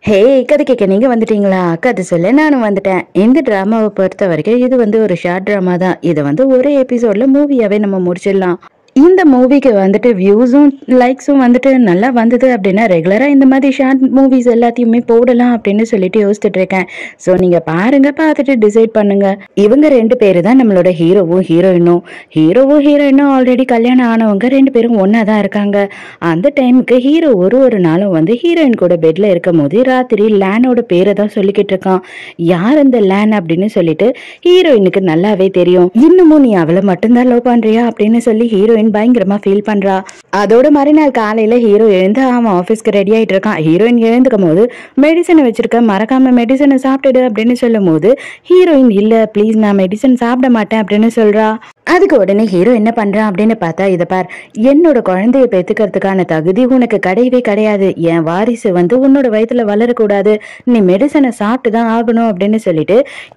ஹே, கதை கேட்க நீங்க வந்துட்டீங்களா? கதை சொல்ல நானும் வந்துட்டேன். இந்த டிராமாவை பொறுத்த வரைக்கும் இது ஒரு ஷார்ட் டிராமா தான். இதை ஒரு எபிசோட்ல மூவியாவே நம்ம முடிச்சிடலாம். இந்த மூவிக்கு வியூஸும் லைக்ஸும் நல்லா வந்தது அப்படின்னா ரெகுலரா இந்த மாதிரி ஷார்ட் மூவிஸ் எல்லாத்தையுமே போடலாம் அப்படின்னு சொல்லிட்டு யோசிச்சுட்டு இருக்கேன். ஸோ நீங்க பாருங்க, பார்த்துட்டு டிசைட் பண்ணுங்க. இவங்க 2 பேரு தான் நம்மளோட ஹீரோவும் ஹீரோயினும் ஆல்ரெடி கல்யாணம் ஆனவங்க 2 பேரும் ஒன்னா தான் இருக்காங்க. அந்த டைமுக்கு ஹீரோ ஒரு நாளும் ஹீரோயின் கூட பெட்ல இருக்கும் போது ராத்திரி லேனோட பேரை தான் சொல்லிக்கிட்டு இருக்கான். யார் அந்த லேன் அப்படின்னு சொல்லிட்டு ஹீரோயினுக்கு நல்லாவே தெரியும். இன்னமும் நீ அவளை மட்டும்தான் லவ் பண்றியா அப்படின்னு சொல்லி ஹீரோயின் பயங்கரமா ஃபீல் பண்றா. அதோட மறுநாள் காலையில ஹீரோ எழுந்து அவன் ஆபீஸ்க்கு ரெடி ஆயிட்டு இருக்கான். ஹீரோயின் எழுந்துக்கும் போது மெடிசனை வச்சிருக்க, மறக்காம மெடிசனை சாப்பிட்டுடு அப்படின்னு சொல்லும் போது ஹீரோயின் இல்ல ப்ளீஸ் நான் மெடிசன் சாப்பிட மாட்டேன் அப்படின்னு சொல்றா. அதுக்கு உடனே ஹீரோ என்ன பண்றான் அப்படின்னு பார்த்தா, இதை பார், என்னோட குழந்தைய பெத்துக்கிறதுக்கான தகுதி உனக்கு கிடையவே கிடையாது. என் வாரிசு உன்னோட வயிற்றுல வளரக்கூடாது. நீ மெடிசனை சாப்பிட்டு தான் ஆகணும் அப்படின்னு சொல்லிட்டு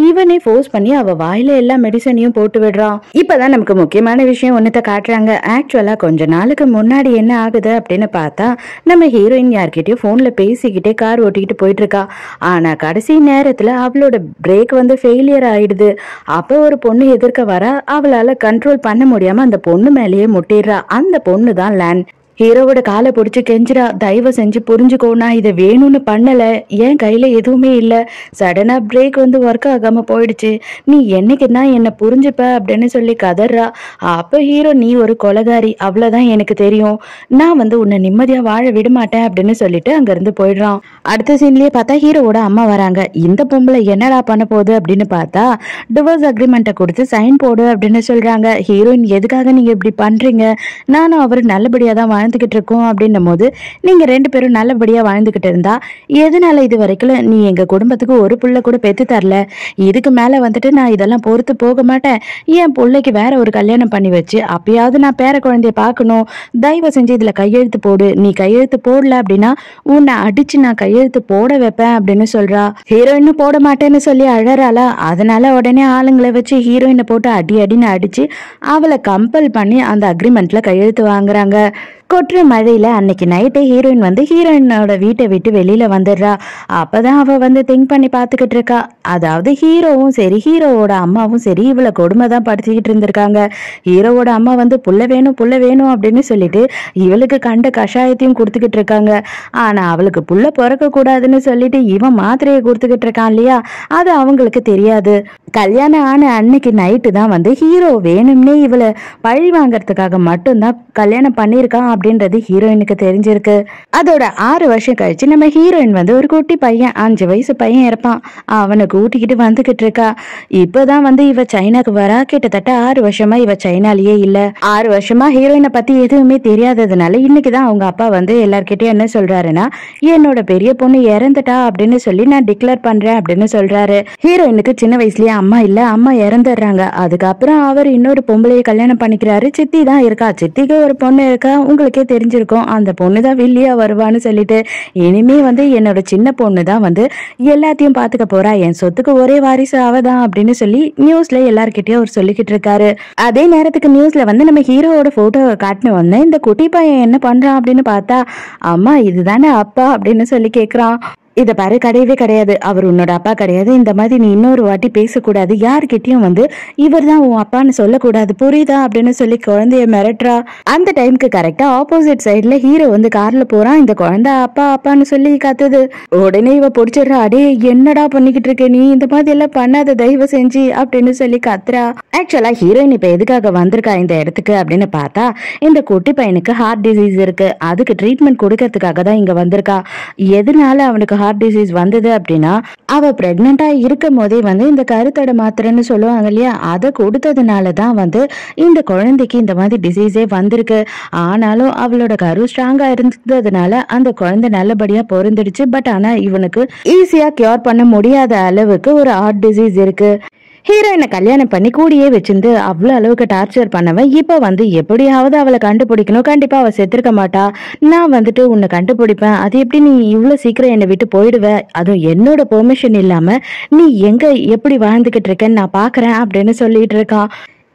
இவனே ஃபோர்ஸ் பண்ணி அவ வாயில எல்லா மெடிசனையும் போட்டு விடுறான். இப்பதான் நமக்கு முக்கியமான விஷயம் ஒன்னத்தை காட்டுறாங்க. ஆக்சுவலா கொஞ்ச நாளுக்கு முன்னாடி என்ன ஆகுது அப்படின்னு பார்த்தா, நம்ம ஹீரோயின் யார்கிட்டயும் போன்ல பேசிக்கிட்டே கார் ஓட்டிக்கிட்டு போயிட்டு இருக்கா. ஆனா கடைசி நேரத்துல அவளோட பிரேக் ஃபெயிலியர் ஆயிடுது. அப்ப ஒரு பொண்ணு எதிர்க்க வர, அவளால கண்ட்ரோல் பண்ண முடியாம அந்த பொண்ணு மேலேயே முட்டிடுறா. அந்த பொண்ணு தான் லேன். ஹீரோவோட காலை பிடிச்சி கெஞ்சிரா, தயவு செஞ்சு புரிஞ்சுக்கோ, நான் இதை வேணும்னு பண்ணல, என் கையில எதுவுமே இல்லை, சடனா பிரேக் ஒர்க் ஆகாம போயிடுச்சு, நீ என்னைக்குன்னா என்ன புரிஞ்சுப்ப அப்படின்னு சொல்லி கதறா. அப்ப ஹீரோ, நீ ஒரு கொலைகாரி, அவ்வளவுதான் எனக்கு தெரியும், நான் உன்னை நிம்மதியா வாழ விட மாட்டேன் அப்படின்னு சொல்லிட்டு அங்க இருந்து போயிடுறான். அடுத்த சீன்லயே பார்த்தா ஹீரோவோட அம்மா வராங்க. இந்த பொம்பளை என்னடா பண்ண போகுது அப்படின்னு பார்த்தா, டிவோர்ஸ் அக்ரிமெண்ட்டை கொடுத்து சைன் போடு அப்படின்னு சொல்றாங்க. ஹீரோயின், எதுக்காக நீங்க இப்படி பண்றீங்க? நானும் அவரு நல்லபடியா தான் வாழ்ந்துகிட்டு இருக்கோம் அப்படின்னும் போது, நீங்க 2 பேரும் நல்லபடியா வாழ்ந்துகிட்டு இருந்தா எதனால இது வரைக்கும் நீ எங்க குடும்பத்துக்கு ஒரு புள்ள கூட பெத்து தரல? இதுக்கு மேல நான் இதெல்லாம் பொறுத்து போக மாட்டேன். என் பிள்ளைக்கு வேற ஒரு கல்யாணம் பண்ணி வச்சு அப்பயாவது நான் பேர குழந்தைய பார்க்கணும். தயவு செஞ்சு இதுல கையெழுத்து போடு. நீ கையெழுத்து போடல அப்படின்னா உன்னை அடிச்சு நான் கையெழுத்து போட வைப்பேன் அப்படின்னு சொல்றா. ஹீரோயின் போட மாட்டேன்னு சொல்லி அழறாளா. அதனால உடனே ஆளுங்களை வச்சு ஹீரோயினை போட்டு அடின்னு அடிச்சு அவளை கம்பல் பண்ணி அந்த அக்ரிமெண்ட்ல கையெழுத்து வாங்குறாங்க. கொற்ற மழையில அன்னைக்கு நைட்டே ஹீரோயின் ஹீரோயினோட வீட்டை விட்டு வெளியில வந்துடுறா. அப்பதான் அவ திங்க் பண்ணி பாத்துக்கிட்டு இருக்கா. அதாவது ஹீரோவும் சரி ஹீரோவோட அம்மாவும் சரி இவளை கொடுமை தான் படுத்திக்கிட்டு இருந்திருக்காங்க. ஹீரோவோட அம்மா புள்ள வேணும் அப்படின்னு சொல்லிட்டு இவளுக்கு கண்ட கஷாயத்தையும் கொடுத்துக்கிட்டு இருக்காங்க. ஆனா அவளுக்கு புள்ள பிறக்க கூடாதுன்னு சொல்லிட்டு இவன் மாத்திரையை கொடுத்துக்கிட்டு இருக்கான் இல்லையா, அது அவங்களுக்கு தெரியாது. கல்யாணம் ஆன அன்னைக்கு நைட்டு தான் ஹீரோ வேணும்னே இவளை பழி வாங்கறதுக்காக மட்டும்தான் கல்யாணம் பண்ணியிருக்கான் அப்படின்றது ஹீரோயினுக்கு தெரிஞ்சிருக்கு. அதோட 6 வருஷம் கழிச்சு நம்ம ஹீரோயின் ஒரு குட்டி பையன், 5 வயசு பையன் இருப்பான், அவனை கூட்டிக்கிட்டு வந்துகிட்டு இருக்கா. இப்பதான் இவ சைனாக்கு வரா. கிட்டத்தட்ட 6 வருஷமா இவ சைனாலேயே இல்ல. 6 வருஷமா ஹீரோயினை பத்தி எதுவுமே தெரியாததுனால இன்னைக்குதான் அவங்க அப்பா எல்லார்கிட்டயும் என்ன சொல்றாருன்னா, என்னோட பெரிய பொண்ணு இறந்துட்டா அப்படின்னு சொல்லி நான் டிக்ளேர் பண்றேன் அப்படின்னு சொல்றாரு. ஹீரோயினுக்கு சின்ன வயசுலயே அம்மா இல்ல, அம்மா இறந்துடுறாங்க. அதுக்கப்புறம் அவர் இன்னொரு பொம்பளையை கல்யாணம் பண்ணிக்கிறாரு. சித்தி தான் இருக்கா, சித்திக்கு ஒரு பொண்ணு இருக்கா. உங்களுக்கே தெரிஞ்சிருக்கும், அந்த பொண்ணு தான் வில்லியா வருவான்னு சொல்லிட்டு இனிமே என்னோட சின்ன பொண்ணு தான் எல்லாத்தையும் பாத்துக்க போறா, என் சொத்துக்கு ஒரே வாரிசு அவதான் அப்படின்னு சொல்லி நியூஸ்ல எல்லார்கிட்டயும் அவர் சொல்லிக்கிட்டு இருக்காரு. அதே நேரத்துக்கு நியூஸ்ல நம்ம ஹீரோவோட போட்டோ காட்டின உடனே இந்த குட்டி பையன் என்ன பண்றான் அப்படின்னு பார்த்தா, அம்மா இதுதானே அப்பா அப்படின்னு சொல்லி கேக்குறான். இதை பாரு, கிடையவே கிடையாது, அவர் உன்னோட அப்பா கிடையாது. இந்த மாதிரி நீ இன்னொரு வாட்டி பேசக்கூடாது, யார்கிட்டயும் இவர் தான் உன் அப்பான்னு சொல்லக்கூடாது, புரியுதா அப்படின்னு சொல்லி குழந்தைய மிரட்டுறா. அந்த டைமுக்கு கரெக்டா ஆப்போசிட் சைட்ல ஹீரோ கார்ல போறான். இந்த குழந்தை அப்பா அப்பான்னு சொல்லி கத்துது. உடனே இவ பிடிச்சிடுறா. அடே என்னடா பண்ணிக்கிட்டு இருக்க நீ, இந்த மாதிரி எல்லாம் பண்ணாத தயவு செஞ்சு அப்படின்னு சொல்லி கத்துறா. ஆக்சுவலா ஹீரோயின் இப்ப எதுக்காக வந்திருக்கா இந்த இடத்துக்கு அப்படின்னு பார்த்தா, இந்த குட்டி பையனுக்கு ஹார்ட் டிசீஸ் இருக்கு, அதுக்கு ட்ரீட்மெண்ட் கொடுக்கறதுக்காக தான் இங்க வந்திருக்கா. எதனால அவனுக்கு ஹார்ட் டிசீஸ் வந்தது அப்படின்னா, அவ பிரெக்னண்டா இருக்கும் போதே இந்த கருத்தடை மாத்திரைன்னு சொல்லுவாங்க இல்லையா, அதை கொடுத்ததுனாலதான் இந்த குழந்தைக்கு இந்த மாதிரி டிசீஸே வந்திருக்கு. ஆனாலும் அவளோட கரு ஸ்ட்ராங்கா இருந்ததுனால அந்த குழந்தை நல்லபடியா பொருந்துடுச்சு. பட் ஆனா இவனுக்கு ஈஸியா கியூர் பண்ண முடியாத அளவுக்கு ஒரு ஹார்ட் டிசீஸ் இருக்கு. ஹீரோயினை கல்யாணம் பண்ணி கூடியே வச்சிருந்து அவ்வளவு அளவுக்கு டார்ச்சர் பண்ணவன் இப்ப எப்படியாவது அவளை கண்டுபிடிக்கணும், கண்டிப்பா அவ செத்துருக்க மாட்டா, நான் உன்னை கண்டுபிடிப்பேன், அது எப்படி நீ இவ்வளவு சீக்கிரம் என்னை விட்டு போயிடுவ, அதுவும் என்னோட பெர்மிஷன் இல்லாம நீ எங்க எப்படி வாழ்ந்துகிட்டு இருக்கேன்னு நான் பாக்குறேன் அப்படின்னு சொல்லிட்டு இருக்கான்.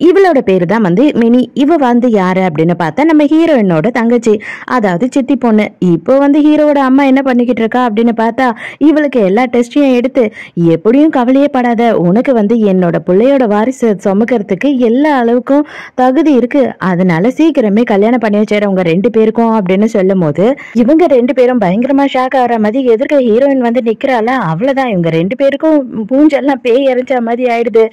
இவளோட பேரு தான் வந்து மினி. இவ வந்து யாரு அப்படின்னு பார்த்தா நம்ம ஹீரோயினோட தங்கச்சி, அதாவது சித்தி பொண்ணு. இப்போ வந்து ஹீரோவோட அம்மா என்ன பண்ணிக்கிட்டு இருக்கா அப்படின்னு பார்த்தா இவளுக்கு எல்லா டெஸ்டையும் எடுத்து, எப்படியும் கவலையே படாத, உனக்கு வந்து என்னோட பிள்ளையோட வாரிசு சுமக்கிறதுக்கு எல்லா அளவுக்கும் தகுதி இருக்கு, அதனால சீக்கிரமே கல்யாணம் பண்ணி வச்சேன் உங்க 2 பேருக்கும் அப்படின்னு சொல்லும் போது இவங்க 2 பேரும் பயங்கரமா ஷாக் ஆகிற மாதிரி எதிர்க்க ஹீரோயின் வந்து நிக்கிறாள. அவ்வளவுதான், இவங்க 2 பேருக்கும் பூஞ்செல்லாம் பேய் எரிஞ்ச மாதிரி ஆயிடுது.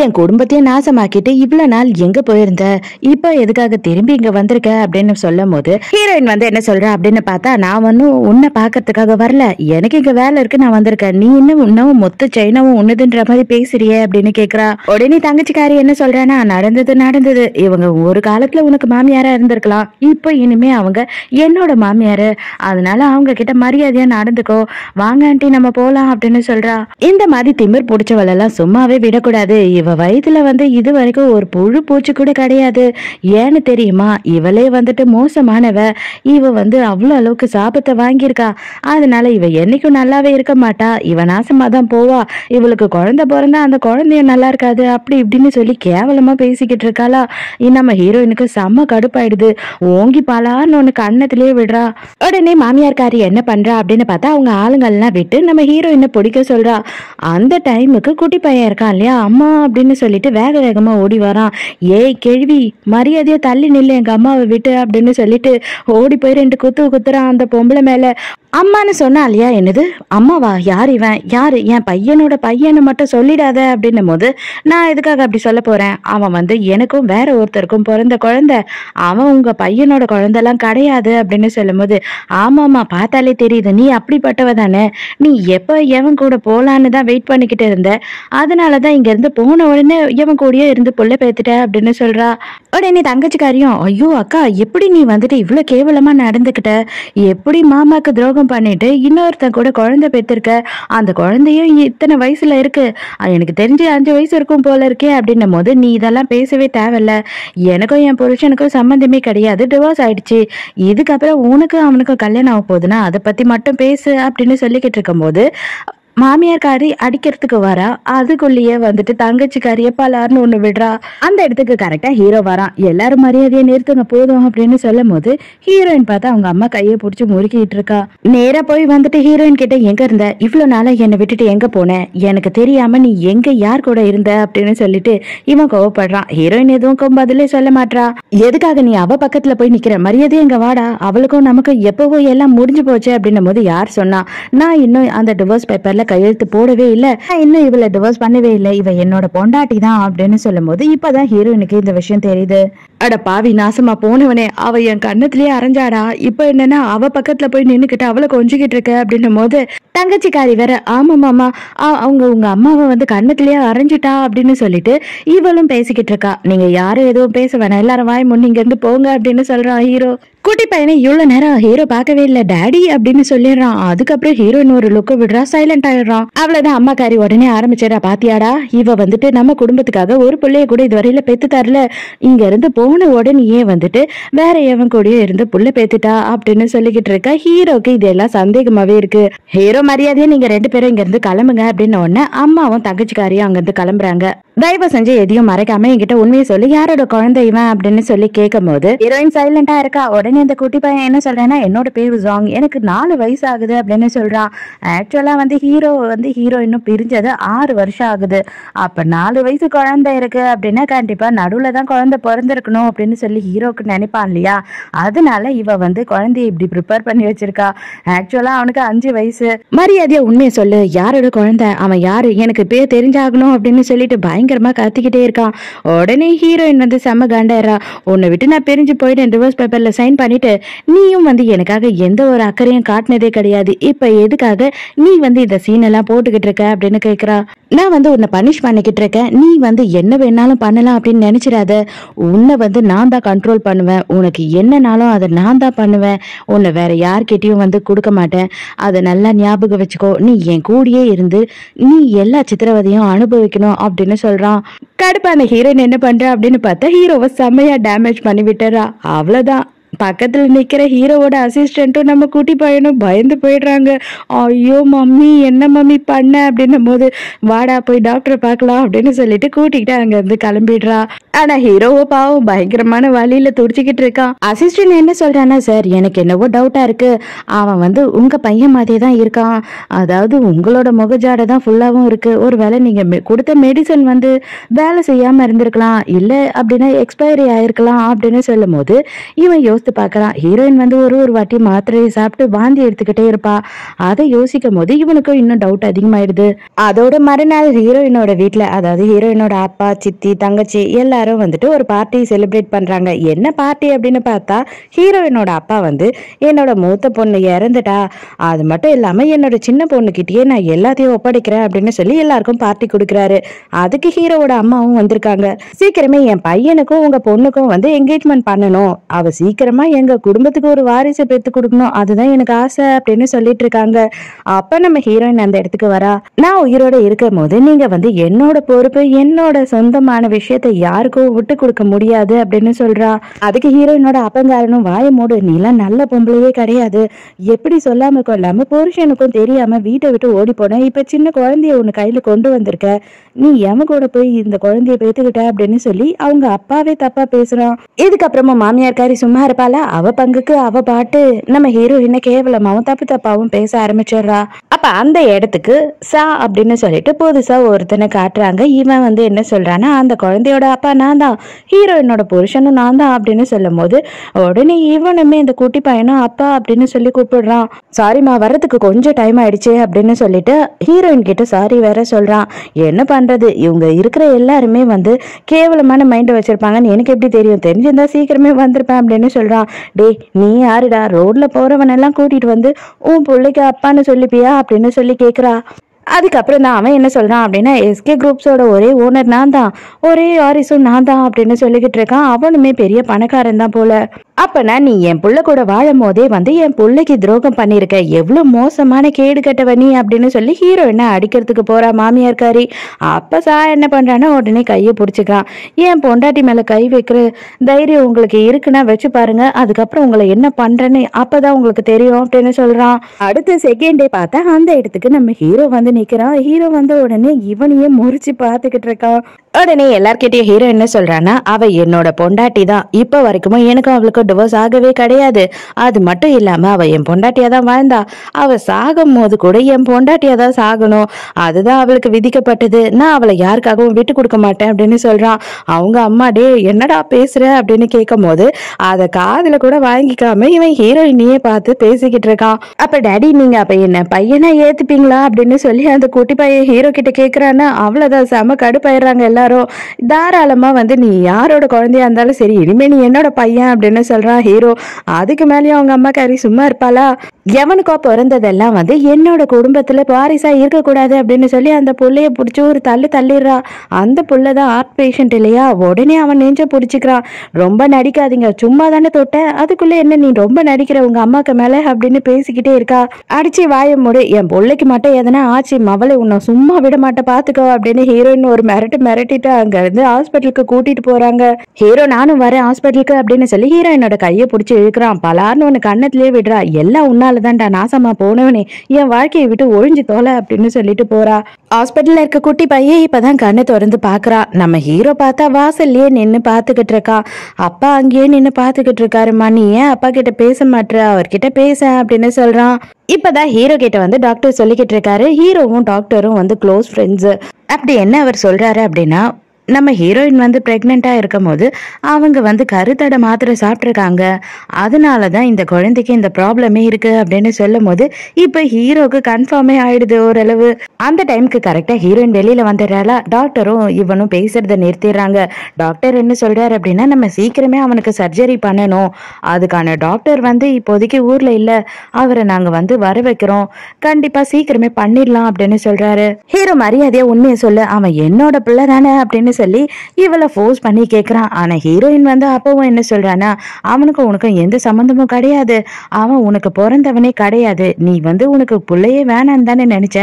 என் குடும்பத்தையே நாசமாக்கிட்டு இவ்வளவு நாள் எங்க போயிருந்த, இப்ப எதுக்காக திரும்பி இங்க வந்திருக்க அப்படின்னு சொல்லும் போது ஹீரோயின் வந்து என்ன சொல்ற அப்படின்னு பார்த்தா, நான் வந்து உன்னை பாக்கிறதுக்காக வரல, எனக்கு இங்க வேலை இருக்கு, நான் வந்திருக்கேன், நீ இன்னும் மொத்த சைனாவும் உன்னதுன்ற மாதிரி பேசுறியே அப்படின்னு கேக்குறா. உடனே தங்கச்சிக்காரி என்ன சொல்றானா, நடந்தது இவங்க ஒரு காலத்துல உனக்கு மாமியாரா இருந்திருக்கலாம், இப்ப இனிமே அவங்க என்னோட மாமியாரு, அதனால அவங்க கிட்ட மரியாதையா நடந்துக்கோ, வாங்க ஆண்டி நம்ம போலாம் அப்படின்னு சொல்றா. இந்த மாதிரி திமிர் பிடிச்சவளெல்லாம் சும்மாவே விடக்கூடாது, இவ வயதுல வந்து இது வரைக்கும் ஒரு புழு பூச்சி கூட கிடையாது, ஏன்னு தெரியுமா, இவளே வந்துட்டு மோசமானவ, இவ வந்து அவ்வளவு அளவுக்கு சாபத்தை வாங்கியிருக்கா, அதனால இவ என்னைக்கும் நல்லாவே இருக்க மாட்டா, இவ நாசமா தான் போவா, இவளுக்கு குழந்தை பிறந்தா அந்த குழந்தைய நல்லா இருக்காது அப்படி இப்படின்னு சொல்லி கேவலமா பேசிக்கிட்டு இருக்காளா. நம்ம ஹீரோயினுக்கு செம்ம கடுப்பாயிடுது, ஓங்கி பாலான்னு ஒண்ணு கண்ணத்திலேயே விடுறா. உடனே மாமியார்காரி என்ன பண்றா அப்படின்னு பார்த்தா அவங்க ஆளுங்கள்லாம் விட்டு நம்ம ஹீரோயினை பிடிக்க சொல்றா. அந்த டைமுக்கு குட்டி பையன் இருக்கான் இல்லையா, அம்மா அப்படின்னு சொல்லிட்டு வேக வேகமா ஓடி வரான். ஏய் கேள்வி, மரியாதையா தள்ளி நில்லு எங்க அம்மாவை விட்டு அப்படின்னு சொல்லிட்டு ஓடி போய் 2 குத்துறான் அந்த பொம்பளை மேல. அம்மான்னு சொன்னா இல்லையா, என்னது அம்மாவா, யார் இவன், யாரு, என் பையனோட பையனை மட்டும் சொல்லிடாத அப்படின்னும் போது, நான் எதுக்காக அப்படி சொல்ல போறேன், அவன் வந்து எனக்கும் வேற ஒருத்தருக்கும் பிறந்த குழந்தை, அவன் உங்க பையனோட குழந்தைலாம் கிடையாது அப்படின்னு சொல்லும் போது, ஆமாமா பார்த்தாலே தெரியுது நீ அப்படிப்பட்டவ தானே, நீ எப்ப எவன் கூட போலான்னு தான் வெயிட் பண்ணிக்கிட்டு இருந்த, அதனாலதான் இங்க இருந்து போன உடனே எவன் கூடயே இருந்து புள்ள பேத்துட்ட அப்படின்னு சொல்றா. உடனே தங்கச்சிக்காரியும், ஐயோ அக்கா, எப்படி நீ வந்துட்டு இவ்வளவு கேவலமா நடந்துக்கிட்ட, எப்படி மாமாக்கு துரோகம் பண்ணிட்டு இன்னொருத்தன் கூட குழந்தை பெற்றிருக்க, அந்த குழந்தையும் இத்தனை வயசுல இருக்கு, எனக்கு தெரிஞ்சு 5 வயசு இருக்கும் போல இருக்கே அப்படின்னும் போது, நீ இதெல்லாம் பேசவே தேவையில்ல, எனக்கும் என் புருஷனுக்கும் சம்பந்தமே கிடையாது, டிவோர்ஸ் ஆயிடுச்சு, இதுக்கப்புறம் உனக்கும் அவனுக்கும் கல்யாணம் ஆக போகுதுன்னா அதை பத்தி மட்டும் பேசு அப்படின்னு சொல்லிக்கிட்டு இருக்கும் போது மாமியார்காரி அடிக்கிறதுக்கு வரா. அதுக்குள்ளேயே வந்துட்டு தங்கச்சிக்காரிய பலார்னு ஒண்ணு விடுறா. அந்த இடத்துக்கு கரெக்டா ஹீரோ வரான். எல்லாரும் மரியாதையை நிறுத்துங்க போதும் அப்படின்னு சொல்லும் போது ஹீரோயின் பார்த்தா அவங்க அம்மா கையை பிடிச்சி முறுக்கிட்டு இருக்கா. நேரா போய் வந்துட்டு ஹீரோயின் கிட்ட, எங்க இருந்த, இவ்வளவு நாளா என்னை விட்டுட்டு எங்க போன, எனக்கு தெரியாம நீ எங்க யார் கூட இருந்த அப்படின்னு சொல்லிட்டு இவன் கோவப்படுறான். ஹீரோயின் எதுவும் பதிலே சொல்ல மாட்டா. எதுக்காக நீ அவ பக்கத்துல போய் நிக்கிற, மரியாதையா எங்க வாடா, அவளுக்கும் நமக்கு எப்பவோ எல்லாம் முடிஞ்சு போச்சு அப்படின்னும் போது, யார் சொன்னா, நான் இன்னும் அந்த டிவோர்ஸ் பேப்பர்ல கையெழுத்து போடவே இல்ல, இன்னும் இவளை டிவோர்ஸ் பண்ணவே இல்லை, இவ என்னோட பொண்டாட்டி தான் அப்படின்னு சொல்லும் போது இப்பதான் ஹீரோயினுக்கு இந்த விஷயம் தெரியுது. அட பாவி நாசமா போனவனே, அவ என் கண்ணத்திலேயே அரைஞ்சாடா, இப்ப என்னன்னா அவ பக்கத்துல போய் நின்னுக்கிட்டு அவளை கொஞ்சிக்கிட்டு இருக்க அப்படின்னும் போது தங்கச்சிக்காரி வேற, ஆமா மாமா, அவங்க உங்க அம்மாவை வந்து கண்ணத்திலேயே அரைஞ்சிட்டா அப்படின்னு சொல்லிட்டு இவளும் பேசிக்கிட்டு இருக்கா. நீங்க யாரும் எதுவும் பேச வேணாம், எல்லாரும் வாய் முன்னு இங்க இருந்து போங்க அப்படின்னு சொல்றான் ஹீரோ. குட்டி பையனை இவ்வளவு நேரம் ஹீரோ பார்க்கவே இல்ல, டாடி அப்படின்னு சொல்லிடுறான். அதுக்கப்புறம் ஹீரோயின் ஒரு லுக்க விடுறா, சைலண்ட் ஆயிடுறான். அவ்வளவுதான், அம்மாக்காரி உடனே ஆரம்பிச்சிடா, பாத்தியாடா, இவ வந்துட்டு நம்ம குடும்பத்துக்காக ஒரு பிள்ளைய கூட இதுவரையில பெத்து தரல, இங்க இருந்து போன உடனேயே வந்துட்டு வேற எவன் கூடயே இருந்து புள்ள பெத்துட்டா அப்படின்னு சொல்லிக்கிட்டு இருக்கா. ஹீரோக்கு இதெல்லாம் சந்தேகமாவே இருக்கு. ஹீரோ மரியாதையா நீங்க 2 பேரும் இங்க இருந்து கிளம்புங்க அப்படின்னு உடனே அம்மாவும் தங்கச்சிக்காரியும் அங்க இருந்து கிளம்புறாங்க. தயவு செஞ்சு எதையும் மறைக்காம என்கிட்ட உண்மையை சொல்லி, யாரோட குழந்தை இவன் அப்படின்னு சொல்லி கேட்கும் போது ஹீரோயின் சைலண்டா இருக்கா. உடனே இந்த குட்டி பையன் என்ன சொல்றேன்னா, என்னோட பேரு ஜாங், எனக்கு 4 வயசு ஆகுது அப்படின்னு சொல்றான். ஆக்சுவலா வந்து ஹீரோ வந்து ஹீரோயினும் பிரிஞ்சது 6 வருஷம் ஆகுது. அப்ப 4 வயசு குழந்தை இருக்கு அப்படின்னா கண்டிப்பா நடுவுல தான் குழந்தை பிறந்திருக்கணும் அப்படின்னு சொல்லி ஹீரோக்கு நினைப்பான் இல்லையா, அதனால இவ வந்து குழந்தைய இப்படி ப்ரிப்பேர் பண்ணி வச்சிருக்கா. ஆக்சுவலா அவனுக்கு 5 வயசு. மரியாதையா உண்மையை சொல்லு, யாரோட குழந்தை, அவன் யாரு, எனக்கு பேர் தெரிஞ்சாகணும் அப்படின்னு சொல்லிட்டு பயங்கரமா கத்திக்கிட்டே இருக்கான். உடனே ஹீரோயின் வந்து செம்ம காண்டாயிரா, உன்னை விட்டு நான் பிரிஞ்சு போயிட்டேன், டிவோர்ஸ் பேப்பர்ல சைன் பண்ணிட்டு நீயும் வந்து எனக்காக எந்த ஒரு அக்கறையும் காட்டினதே கிடையாது, இப்ப எதுக்காக நீ வந்து இந்த சீன் எல்லாம் போட்டுக்கிட்டு இருக்க அப்படின்னு கேக்குறா. நான் வந்து உன்னை பனிஷ் பண்ணிக்கிட்டு இருக்கேன், நீ வந்து என்ன வேணாலும் பண்ணலாம் அப்படின்னு நினைச்சிடாத, உன்னை வந்து நான் தான் கண்ட்ரோல் பண்ணுவேன், உனக்கு என்னனாலும் அதை நான் தான் பண்ணுவேன், உன்னை வேற யார்கிட்டயும் வந்து கொடுக்க மாட்டேன், அதை நல்லா ஞாபகம் வச்சுக்கோ, நீ என் கூடயே இருந்து நீ எல்லா சித்திரவதையும் அனுபவிக்கணும் அப்படின்னு சொல்றான். கடுப்பான ஹீரோயின் என்ன பண்ற அப்படின்னு பார்த்தா ஹீரோவை செம்மையா டேமேஜ் பண்ணி விட்டுறா. அவ்வளவுதான், பக்கத்துல நிக்கிற ஹீரோவோட அசிஸ்டன்ட்டும் நம்ம குட்டி பையனும் பயந்து போயிடுறாங்க. ஐயோ மம்மி என்ன மம்மி பண்ண அப்படின்னும் போது வாடா போய் டாக்டரை பார்க்கலாம் அப்படின்னு சொல்லிட்டு கூட்டிக்கிட்டு அங்க இருந்து கிளம்பிடுறா. ஆனா ஹீரோவோ பாவம் பயங்கரமான வழியில துடிச்சுக்கிட்டு இருக்கான். அசிஸ்டன்ட் என்ன சொல்றானா, சார் எனக்கு என்னவோ டவுட்டா இருக்கு, அவன் வந்து உங்க பையன் மாதிரியே தான் இருக்கான், அதாவது உங்களோட முகஜாடை தான் ஃபுல்லாவும் இருக்கு, ஒருவேளை நீங்க கொடுத்த மெடிசன் வந்து வேலை செய்யாம இருந்திருக்கலாம், இல்ல அப்படின்னா எக்ஸ்பைரி ஆயிருக்கலாம் அப்படின்னு சொல்லும் போது இவன் யோசித்து பார்க்கறான். ஹீரோயின் வந்து ஒரு வாட்டி மாத்திரையை சாப்பிட்டு வாந்தி எடுத்துக்கிட்டே இருப்பா. அதை யோசிக்கும் போது இவனுக்கும் இன்னும் டவுட் அதிகமாயிடுது. அதோட மறுநாள் ஹீரோயினோட வீட்டுல, அதாவது ஹீரோயினோட அப்பா, சித்தி, தங்கச்சி எல்லாரும் வந்துட்டு ஒரு பார்ட்டி செலிப்ரேட் பண்றாங்க. என்ன பார்ட்டி அப்படின்னு பார்த்தா, ஹீரோயினோட அப்பா வந்து என்னோட மூத்த பொண்ணு இறந்துட்டா, அது மட்டும் இல்லாம என்னோட சின்ன பொண்ணுகிட்டயே நான் எல்லாத்தையும் ஒப்படைக்கிறேன் அப்படின்னு சொல்லி எல்லாருக்கும் பார்ட்டி கொடுக்குறாரு. அதுக்கு ஹீரோவோட அம்மாவும் வந்திருக்காங்க. சீக்கிரமே என் பையனுக்கும் உங்க பொண்ணுக்கும் வந்து என்கேஜ்மெண்ட் பண்ணணும், அவ சீக்கிரமா எங்க குடும்பத்துக்கு ஒரு வாரிசை பெற்று கொடுக்கணும், அதுதான் எனக்கு ஆசை அப்படின்னு சொல்லிட்டு இருக்காங்க. அப்ப நம்ம ஹீரோயின் அந்த இடத்துக்கு வரா. நான் உயிரோட இருக்கும் போது நீங்க வந்து என்னோட பொறுப்பு, என்னோட சொந்தமான விஷயத்தை யாருக்கும் விட்டு கொடுக்க முடியாது அப்படின்னு சொல்றா. அதுக்கு ஹீரோயினோட அப்பங்காரனும் வாய மூடு, நீலாம் நல்ல பொம்பளையே கிடையாது, எப்படி சொல்லாம கொள்ளாம புருஷனுக்கும் தெரியாம வீட்டை விட்டு ஓடி போன, இப்ப சின்ன குழந்தைய ஒண்ணு கையில கொண்டு வந்திருக்க, நீ எம கூட போய் இந்த குழந்தைய பேத்துக்கிட்ட அப்படின்னு சொல்லி அவங்க அப்பாவே தப்பா பேசுறான். இதுக்கப்புறமா மாமியார்காரி சும்மா இருப்பாளா, அவ பங்குக்கு அவ பாட்டு நம்ம ஹீரோயினை கேவலமாவும் தப்பு தப்பாவும் பேச ஆரம்பிச்சிடுறா. அப்ப அந்த இடத்துக்கு சா அப்படின்னு சொல்லிட்டு புதுசா ஒருத்தனை காட்டுறாங்க. இவன் வந்து என்ன சொல்றான்னா, அந்த குழந்தையோட அப்பா நான் தான், ஹீரோயினோட புருஷனும் நான் தான் அப்படின்னு சொல்லும் போது உடனே இவனுமே இந்த குட்டி பையனும் அப்பா அப்படின்னு சொல்லி கூப்பிடுறான். சாரிமா வர்றதுக்கு கொஞ்சம் டைம் ஆயிடுச்சு அப்படின்னு சொல்லிட்டு ஹீரோயின் கிட்ட சாரி வேற சொல்றான். என்ன பண்றது, இவங்க இருக்கிற எல்லாருமே வந்து கேவலமான மைண்ட் வச்சிருப்பாங்கன்னு எனக்கு எப்படி தெரியும், தெரிஞ்சிருந்தா சீக்கிரமே வந்திருப்பேன் அப்படின்னு சொல்றான். டே நீ யாருடா, ரோட்ல போறவன் எல்லாம் கூட்டிட்டு வந்து உன் பிள்ளைக்கு அப்பான்னு சொல்லிப்பியா அப்படின்னு சொல்லி கேக்குறா. அதுக்கப்புறம் தான் அவன் என்ன சொல்றான் அப்படின்னா, எஸ்கே குரூப்ஸோட ஒரே ஓனர் நான் தான், ஒரே வாரிசும் நான் தான் அப்படின்னு சொல்லிக்கிட்டு இருக்கான். அவனுமே பெரிய பணக்காரன் தான் போல. அப்பனா நீ என் புள்ள கூட வாழும் போதே வந்து என் பிள்ளைக்கு துரோகம் பண்ணிருக்க, எவ்வளவு மோசமான கேடு கட்டவ நீ அப்படின்னு சொல்லி ஹீரோயினை அடிக்கிறதுக்கு போறா மாமியார்காரி. அப்ப சா என்ன பண்றான்னா உடனே கையை பிடிச்சிக்கிறான். என் பொண்டாட்டி மேல கை வைக்கிற தைரியம் உங்களுக்கு இருக்குன்னா வச்சு பாருங்க, அதுக்கப்புறம் உங்களை என்ன பண்றேன்னு அப்பதான் உங்களுக்கு தெரியும் அப்படின்னு சொல்றான். அடுத்த செகண்ட் டே பார்த்தா அந்த இடத்துக்கு நம்ம ஹீரோ வந்து நிக்கிறான். ஹீரோ வந்த உடனே இவனையே முறிச்சு பார்த்துக்கிட்டு இருக்கான். உடனே எல்லார்கிட்டயும் ஹீரோ என்ன சொல்றான்னா, அவ என்னோட பொண்டாட்டி தான், இப்ப வரைக்கும் எனக்கும் அவளுக்கும் டிவோர்ஸ் ஆகவே கிடையாது, அது மட்டும் இல்லாம அவ என் பொண்டாட்டியா தான் வாழ்ந்தா, அவ சாகும் போது கூட என் பொண்டாட்டியா தான் சாகணும், அதுதான் அவளுக்கு விதிக்கப்பட்டது, நான் அவளை யாருக்காகவும் விட்டு கொடுக்க மாட்டேன் அப்படின்னு சொல்றான். அவங்க அம்மா டே என்னடா பேசுற அப்படின்னு கேட்கும் போது அதை காதுல கூட வாங்கிக்காம இவன் ஹீரோயினையே பார்த்து பேசிக்கிட்டு இருக்கான். அப்ப டாடி நீங்க அப்ப என்ன பையனா ஏத்துப்பீங்களா அப்படின்னு சொல்லி அந்த குட்டி பையன் ஹீரோ கிட்ட கேக்குறான்னு அவ்வளவுதான் செம கடுப்பாயிடுறாங்க எல்லாரும். தாராளமா வந்து நீ யாரோட குழந்தையா இருந்தாலும் சரி, இனிமே நீ என்னோட பையன் அப்படின்னு சொல்றான் ஹீரோ. அதுக்கு மேலேயும் அவங்க அம்மா காரி சும்மா இருப்பாளா, எவனுக்கோ பிறந்ததெல்லாம் வந்து என்னோட குடும்பத்துல வாரிசா இருக்கக்கூடாது அப்படின்னு சொல்லி அந்த புள்ளைய பிடிச்சி ஒரு தள்ளிடுறா. அந்த புள்ளதான் ஹார்ட் பேஷண்ட் இல்லையா, உடனே அவன் நெஞ்ச பிடிச்சிக்கிறான். ரொம்ப நடிக்காதீங்க, சும்மா தானே தொட்ட, அதுக்குள்ள என்ன நீ ரொம்ப நடிக்கிற உங்க அம்மாக்கு மேல அப்படின்னு பேசிக்கிட்டே இருக்கா. அடிச்சு வாய மூடு, என் பிள்ளைக்கு மட்டும் எதனா ஆச்சு மவளை உன்னை சும்மா விட மாட்டேன் பாத்துக்கோ அப்படின்னு ஹீரோயின் ஒரு மிரட்டிட்டு அங்க இருந்து ஹாஸ்பிட்டலுக்கு கூட்டிட்டு போறாங்க. ஹீரோ நானும் வரேன் ஹாஸ்பிட்டலுக்கு அப்படின்னு சொல்லி ஹீரோயினோட கையை பிடிச்சி இழுக்கிறான். பலார்னு ஒன்னு கண்ணத்திலேயே விடுறா. எல்லாம் உன்னாலதான்டா, நாசமா போனவனே, என் வாழ்க்கையை விட்டு ஒழிஞ்சு தோலை அப்படின்னு சொல்லிட்டு போறா. ஹாஸ்பிட்டல்ல இருக்க குட்டி பையன் இப்பதான் கண்ணை திறந்து பாக்குறா. நம்ம ஹீரோ பார்த்தா வாசல்லயே நின்னு பாத்துக்கிட்டு இருக்கா. அப்பா அங்கேயே நின்னு பாத்துக்கிட்டு இருக்காருமா, நீ ஏன் அப்பா கிட்ட பேச மாட்ற, அவர்கிட்ட பேச அப்படின்னு சொல்றான். இப்பதான் ஹீரோ கிட்ட வந்து டாக்டர் சொல்லிக்கிட்டு இருக்காரு. ஹீரோவும் டாக்டரும் வந்து க்ளோஸ் ஃப்ரெண்ட்ஸ். அப்படி என்ன அவர் சொல்றாரு அப்படின்னா, நம்ம ஹீரோயின் வந்து பிரெக்னெண்டா இருக்கும் போது அவங்க வந்து கருத்தடை மாத்திரை சாப்பிட்ருக்காங்க, அதனாலதான் இந்த குழந்தைக்கு இந்த ப்ராப்ளமே இருக்கு அப்படின்னு சொல்லும் போது இப்ப ஹீரோக்கு கன்ஃபார்மே ஆயிடுது ஓரளவு. அந்த டைமுக்கு கரெக்டா ஹீரோயின் வெளியில வந்துடுறாளா. டாக்டரும் இவனும் பேசுறத நிறுத்திடுறாங்க. டாக்டர் என்ன சொல்றாரு அப்படின்னா, நம்ம சீக்கிரமே அவனுக்கு சர்ஜரி பண்ணணும், அதுக்கான டாக்டர் வந்து இப்போதைக்கு ஊர்ல இல்ல, அவரை நாங்க வந்து வர வைக்கிறோம், கண்டிப்பா சீக்கிரமே பண்ணிடலாம் அப்படின்னு சொல்றாரு. ஹீரோ மரியாதையா உண்மையை சொல்லு, அவன் என்னோட பிள்ளை தானே அப்படின்னு சொல்லி இவளை ஃபோர்ஸ் பண்ணி கேட்குறான். ஆனா ஹீரோயின் வந்து அப்பவும் என்ன சொல்றானா, அவனுக்கும் உனக்கும் எந்த சம்மந்தமும் கிடையாது, அவன் உனக்கு பிறந்தவனே கிடையாது, நீ வந்து உனக்கு பிள்ளையே வேணான்னு தானே நினைச்ச,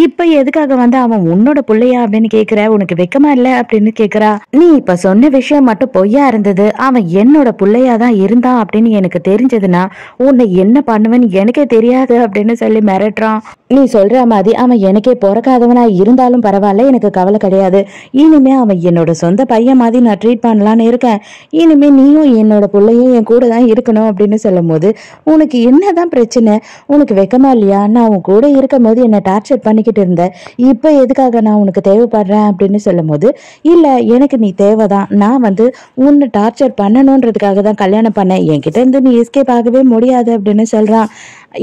இப்ப எதுக்காக வந்து அவன் உன்னோட பிள்ளையா அப்படின்னு கேக்குற, உனக்கு வெக்கமா இல்ல அப்படின்னு கேக்குறா. நீ இப்ப சொன்ன விஷயம் மட்டும் பொய்யா இருந்தது, அவன் என்னோட பிள்ளையா தான் இருந்தான் அப்படின்னு எனக்கு தெரிஞ்சதுன்னா உன்னை என்ன பண்ணுவேன்னு எனக்கே தெரியாது அப்படின்னு சொல்லி மிரட்டுறான். நீ சொல்ற மாதிரி அவன் எனக்கே பிறக்காதவனா இருந்தாலும் பரவாயில்ல, எனக்கு கவலை கிடையாது, இனிமே அவன் என்னோட சொந்த பையன் மாதிரி நான் ட்ரீட் பண்ணலான்னு இருக்கேன், இனிமே நீயும் என்னோட பிள்ளையும் என் கூட தான் இருக்கணும் அப்படின்னு சொல்லும் போது, உனக்கு என்னதான் பிரச்சனை, உனக்கு வெக்கமா இல்லையா, நான் உன் கூட இருக்கும் போது என்னை டார்ச்சர் பண்ணிக்கிட்டு இருந்த, இப்ப எதுக்காக நான் உனக்கு தேவைப்படுறேன் அப்படின்னு சொல்லும் போது, இல்ல எனக்கு நீ தேவைதான், நான் வந்து உன்னை டார்ச்சர் பண்ணணுன்றதுக்காக தான் கல்யாணம் பண்ணேன், என்கிட்ட இருந்து நீ எஸ்கேப் ஆகவே முடியாது அப்படின்னு சொல்றான்.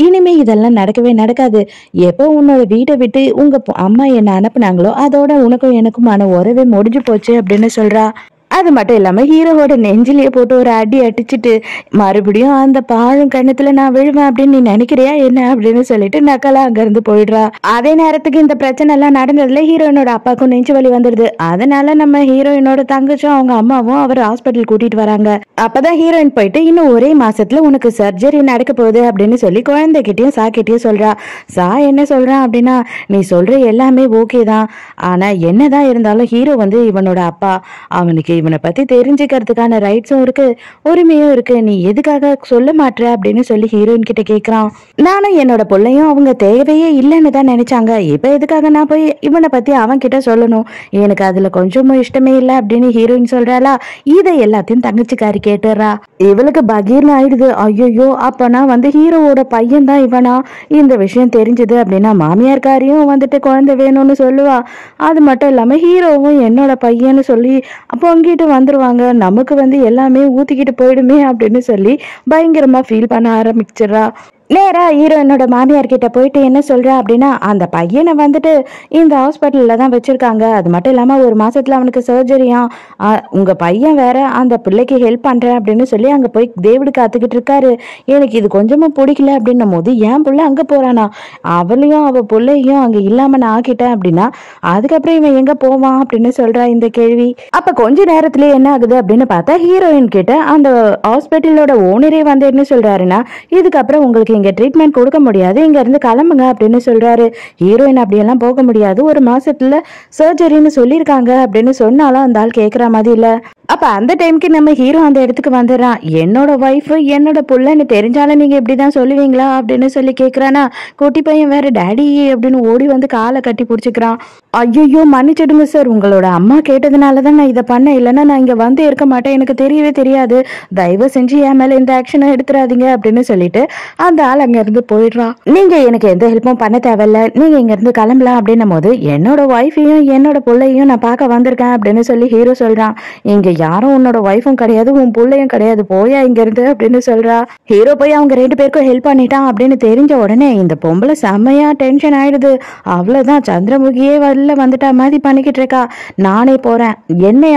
இனிமே இதெல்லாம் நடக்கவே நடக்காது, எப்போ உன்னோட வீட்டை விட்டு உங்க அம்மா என்ன அனுப்புனாங்களோ அதோட உனக்கும் எனக்குமான உறவே முடிஞ்சு போச்சு அப்படின்னு சொல்றா. அது மட்டும் இல்லாம ஹீரோவோட நெஞ்சிலேயே போட்டு ஒரு அடி அடிச்சுட்டு, மறுபடியும் அந்த பாழும் கண்ணத்துல நான் விழுவேன் அப்படின்னு நீ நினைக்கிறியா என்ன அப்படின்னு சொல்லிட்டு நக்கலா அங்க இருந்து போயிடுறா. அதே நேரத்துக்கு இந்த பிரச்சனை எல்லாம் நடந்ததுல ஹீரோயினோட அப்பாவுக்கும் நெஞ்சு வலி வந்துடுது. அதனால நம்ம ஹீரோயினோட தங்கச்சும் அவங்க அம்மாவும் அவர் ஹாஸ்பிட்டல் கூட்டிட்டு வராங்க. அப்பதான் ஹீரோயின் போயிட்டு, இன்னும் ஒரே மாசத்துல உனக்கு சர்ஜரி நடக்க போகுது அப்படின்னு சொல்லி குழந்தைகிட்டயும் சாக்கிட்டயும் சொல்றா. என்ன சொல்றான் அப்படின்னா, நீ சொல்ற எல்லாமே ஓகே தான், ஆனா என்னதான் இருந்தாலும் ஹீரோ வந்து இவனோட அப்பா, அவனுக்கு இவனை பத்தி தெரிஞ்சுக்கிறதுக்கான ரைட்ஸும் இருக்கு, உரிமையும் இருக்கு, நீ எதுக்காக சொல்ல மாட்ற அப்படின்னு சொல்லி ஹீரோயின் கிட்ட கேக்குறான். நானும் என்னோட பிள்ளையும் அவங்க தேவையே இல்லைன்னு தான் நினைச்சாங்க, இப்ப எதுக்காக நான் போய் இவனை பத்தி அவன் கிட்ட சொல்லணும், எனக்கு அதுல கொஞ்சமும் இஷ்டமே இல்லை அப்படின்னு ஹீரோயின் சொல்றாளா. இதை எல்லாத்தையும் தங்கச்சிக்காரி கேட்டுறா. இவளுக்கு பகீர்னு ஆயிடுது. ஐயோ, அப்பனா வந்து ஹீரோவோட பையன் தான் இவனா, இந்த விஷயம் தெரிஞ்சது அப்படின்னா மாமியார்காரியும் வந்துட்டு குழந்தை வேணும்னு சொல்லுவா. அது மட்டும் இல்லாம ஹீரோவும் என்னோட பையன்னு சொல்லி பொங்கிட்டு வந்துருவாங்க, நமக்கு வந்து எல்லாமே ஊத்திக்கிட்டு போயிடுமே அப்படின்னு சொல்லி பயங்கரமா ஃபீல் பண்ண ஆரம்பிச்சிடறா. நேரா ஹீரோயினோட மாமியார் கிட்ட போயிட்டு என்ன சொல்றா அப்படின்னா, அந்த பையனை வந்துட்டு இந்த ஹாஸ்பிட்டல்ல தான் வச்சிருக்காங்க, அது மட்டும் இல்லாம ஒரு மாசத்துல அவனுக்கு சர்ஜரியா, உங்க பையன் வேற அந்த பிள்ளைக்கு ஹெல்ப் பண்றேன் அப்படின்னு சொல்லி அங்க போய் தேவிடு காத்துக்கிட்டு இருக்காரு, எனக்கு இது கொஞ்சமும் பிடிக்கல அப்படின்னும் போது என் பிள்ளை அங்க போறானா, அவளையும் அவ பிள்ளையும் அங்க இல்லாம நான் ஆக்கிட்டேன் அப்படின்னா அதுக்கப்புறம் இவன் எங்க போவான் அப்படின்னு சொல்றா இந்த கேள்வி. அப்ப கொஞ்ச நேரத்திலேயே என்ன ஆகுது அப்படின்னு பார்த்தா, ஹீரோயின் கிட்ட அந்த ஹாஸ்பிட்டலோட ஓனரே வந்து என்ன சொல்றாருன்னா, இதுக்கப்புறம் உங்களுக்கு இங்க ட்ரீட்மெண்ட் கொடுக்க முடியாது, இங்க இருந்து கிளம்புங்க அப்படின்னு சொல்றாரு. ஹீரோயின் அப்படியெல்லாம் போக முடியாது, ஒரு மாசத்துல சர்ஜரின்னு சொல்லியிருக்காங்க அப்படின்னு சொன்னாலும் அந்த ஆள் கேட்குற மாதிரி இல்ல. அப்ப அந்த டைம்க்கு நம்ம ஹீரோ அந்த இடத்துக்கு வந்துடுறான். என்னோட ஒய்ஃப் என்னோட புள்ளன்னு தெரிஞ்சாலும் நீங்க இப்படிதான் சொல்லுவீங்களா அப்படின்னு சொல்லி கேட்குறானா. குட்டி பையன் வேற டேடி அப்படின்னு ஓடி வந்து காலை கட்டி பிடிச்சிக்கிறான். ஐயோ மன்னிச்சிடுங்க சார், உங்களோட அம்மா கேட்டதுனாலதான் நான் இதை பண்ணேன், இல்லைன்னா நான் இங்க வந்து இருக்க மாட்டேன், எனக்கு தெரியவே தெரியாது, தயவு செஞ்சு என் மேல இந்த ஆக்ஷனை எடுத்துறாதீங்க அப்படின்னு சொல்லிட்டு அந்த ஆள் அங்க இருந்து போயிடுறான். நீங்க எனக்கு எந்த ஹெல்ப்பும் பண்ண தேவையில்ல, நீங்க இங்க இருந்து கிளம்பலாம் அப்படின்னும் போது, என்னோட ஒய்ஃபையும் என்னோட பிள்ளையும் நான் பார்க்க வந்திருக்கேன் அப்படின்னு சொல்லி ஹீரோ சொல்றான். இங்க யாரும் உன்னோட ஒய்ஃபும் கிடையாது, உன் பிள்ளையும் கிடையாது, போயா இங்க இருந்து அப்படின்னு சொல்றா. ஹீரோ போய் அவங்க 2 பேருக்கும் ஹெல்ப் பண்ணிட்டான் அப்படின்னு தெரிஞ்ச உடனே இந்த பொம்பளை செம்மையா டென்ஷன் ஆயிடுது. அவ்வளவுதான், சந்திரமுகியே வரல வந்துட்டா மாதிரி பண்ணிக்கிட்டு இருக்கா. நானே போறேன்,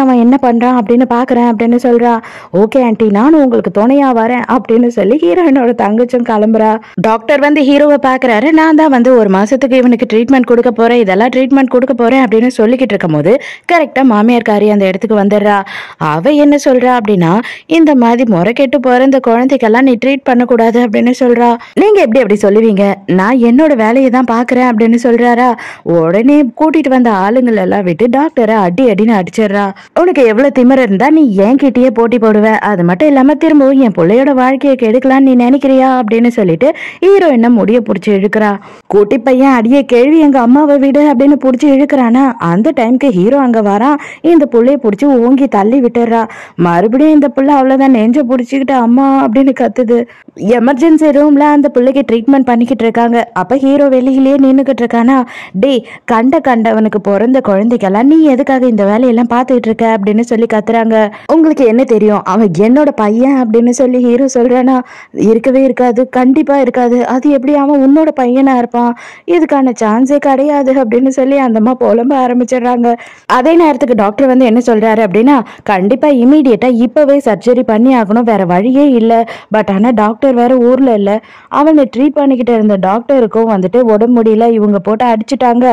அவன் என்ன பண்றான் அப்படின்னு பாக்குறேன் அப்படின்னு சொல்றா. ஓகே ஆண்டி, நானும் உங்களுக்கு துணையா வரேன் அப்படின்னு சொல்லி ஹீரோயினோட தங்கச்சும் கிளம்புறா. டாக்டர் வந்து ஹீரோவை பாக்குறாரு. நான் தான் வந்து ஒரு மாசத்துக்கு இவனுக்கு ட்ரீட்மெண்ட் கொடுக்க போறேன், இதெல்லாம் ட்ரீட்மெண்ட் கொடுக்க போறேன் அப்படின்னு சொல்லிக்கிட்டு இருக்கும் போது கரெக்டா மாமியார்காரி அந்த இடத்துக்கு வந்துடுறா. அவ என்ன சொல்றா அப்படின்னா, இந்த மாதிரி முறை கெட்டு போற இந்த குழந்தைக்கெல்லாம் நீ ட்ரீட் பண்ணக்கூடாது அப்படின்னு சொல்றா. நீங்க எப்படி அப்படி சொல்லுவீங்க, நான் என்னோட வேலையை தான் பாக்குறேன் அப்படின்னு சொல்றாரா. உடனே கூட்டிட்டு வந்த ஆளுங்களை எல்லாம் விட்டு டாக்டரை அடின்னு அடிச்சிடுறா. உனக்கு எவ்வளவு திமிர இருந்தா நீ என் கிட்டயே போட்டி போடுவ, அது மட்டும் இல்லாம திரும்பவும் என் பிள்ளையோட வாழ்க்கையை கெடுக்கலான்னு நீ நினைக்கிறியா அப்படின்னு சொல்லிட்டு ஹீரோயினை முடிய புடிச்சு இழுக்கிறா. கூட்டி பையன் அடியே கேள்வி எங்க அம்மாவை விடு அப்படின்னு புடிச்சு இழுக்கிறானா. அந்த டைம்க்கு ஹீரோ அங்க வரான். இந்த புள்ளைய புடிச்சு ஓங்கி தள்ளி விட்டுறா. மறுபடியும் இந்த புள்ள அவ்வளவுதான் நெஞ்ச புடிச்சுக்கிட்டு அம்மா அப்படின்னு கத்துது. எமர்ஜென்சி ரூம்ல அந்த பிள்ளைக்கு ட்ரீட்மெண்ட் பண்ணிக்கிட்டு இருக்காங்க. அப்ப ஹீரோ வெளியிலேயே நின்னுக்கிட்டு இருக்கானா. டே, கண்டவனுக்கு பிறந்த குழந்தைக்கெல்லாம் நீ எதுக்காக இந்த வேலையெல்லாம் பார்த்துட்டு இருக்க அப்படின்னு சொல்லி கத்துறாங்க. உங்களுக்கு என்ன தெரியும், அவன் என்னோட பையன் அப்படின்னு சொல்லி ஹீரோ சொல்றானா. இருக்கவே இருக்காது, கண்டிப்பா கண்டிப்பா இருக்காது. அது எப்படி அவன் உன்னோட பையனா இருப்பான்? இதுக்கான சான்ஸே கிடையாது அப்படின்னு சொல்லி அந்த அம்மா புலம்ப ஆரம்பிச்சிடுறாங்க. அதே நேரத்துக்கு டாக்டர் வந்து என்ன சொல்றாரு அப்படின்னா, கண்டிப்பா இமீடியட்டா இப்பவே சர்ஜரி பண்ணி ஆகணும். வேற வழியே இல்ல. பட் ஆனா டாக்டர் வேற ஊர்ல இல்ல. அவனை ட்ரீட் பண்ணிக்கிட்டு இருந்த டாக்டருக்கும் வந்துட்டு உடம்பு முடியல. இவங்க போட்டு அடிச்சுட்டாங்க.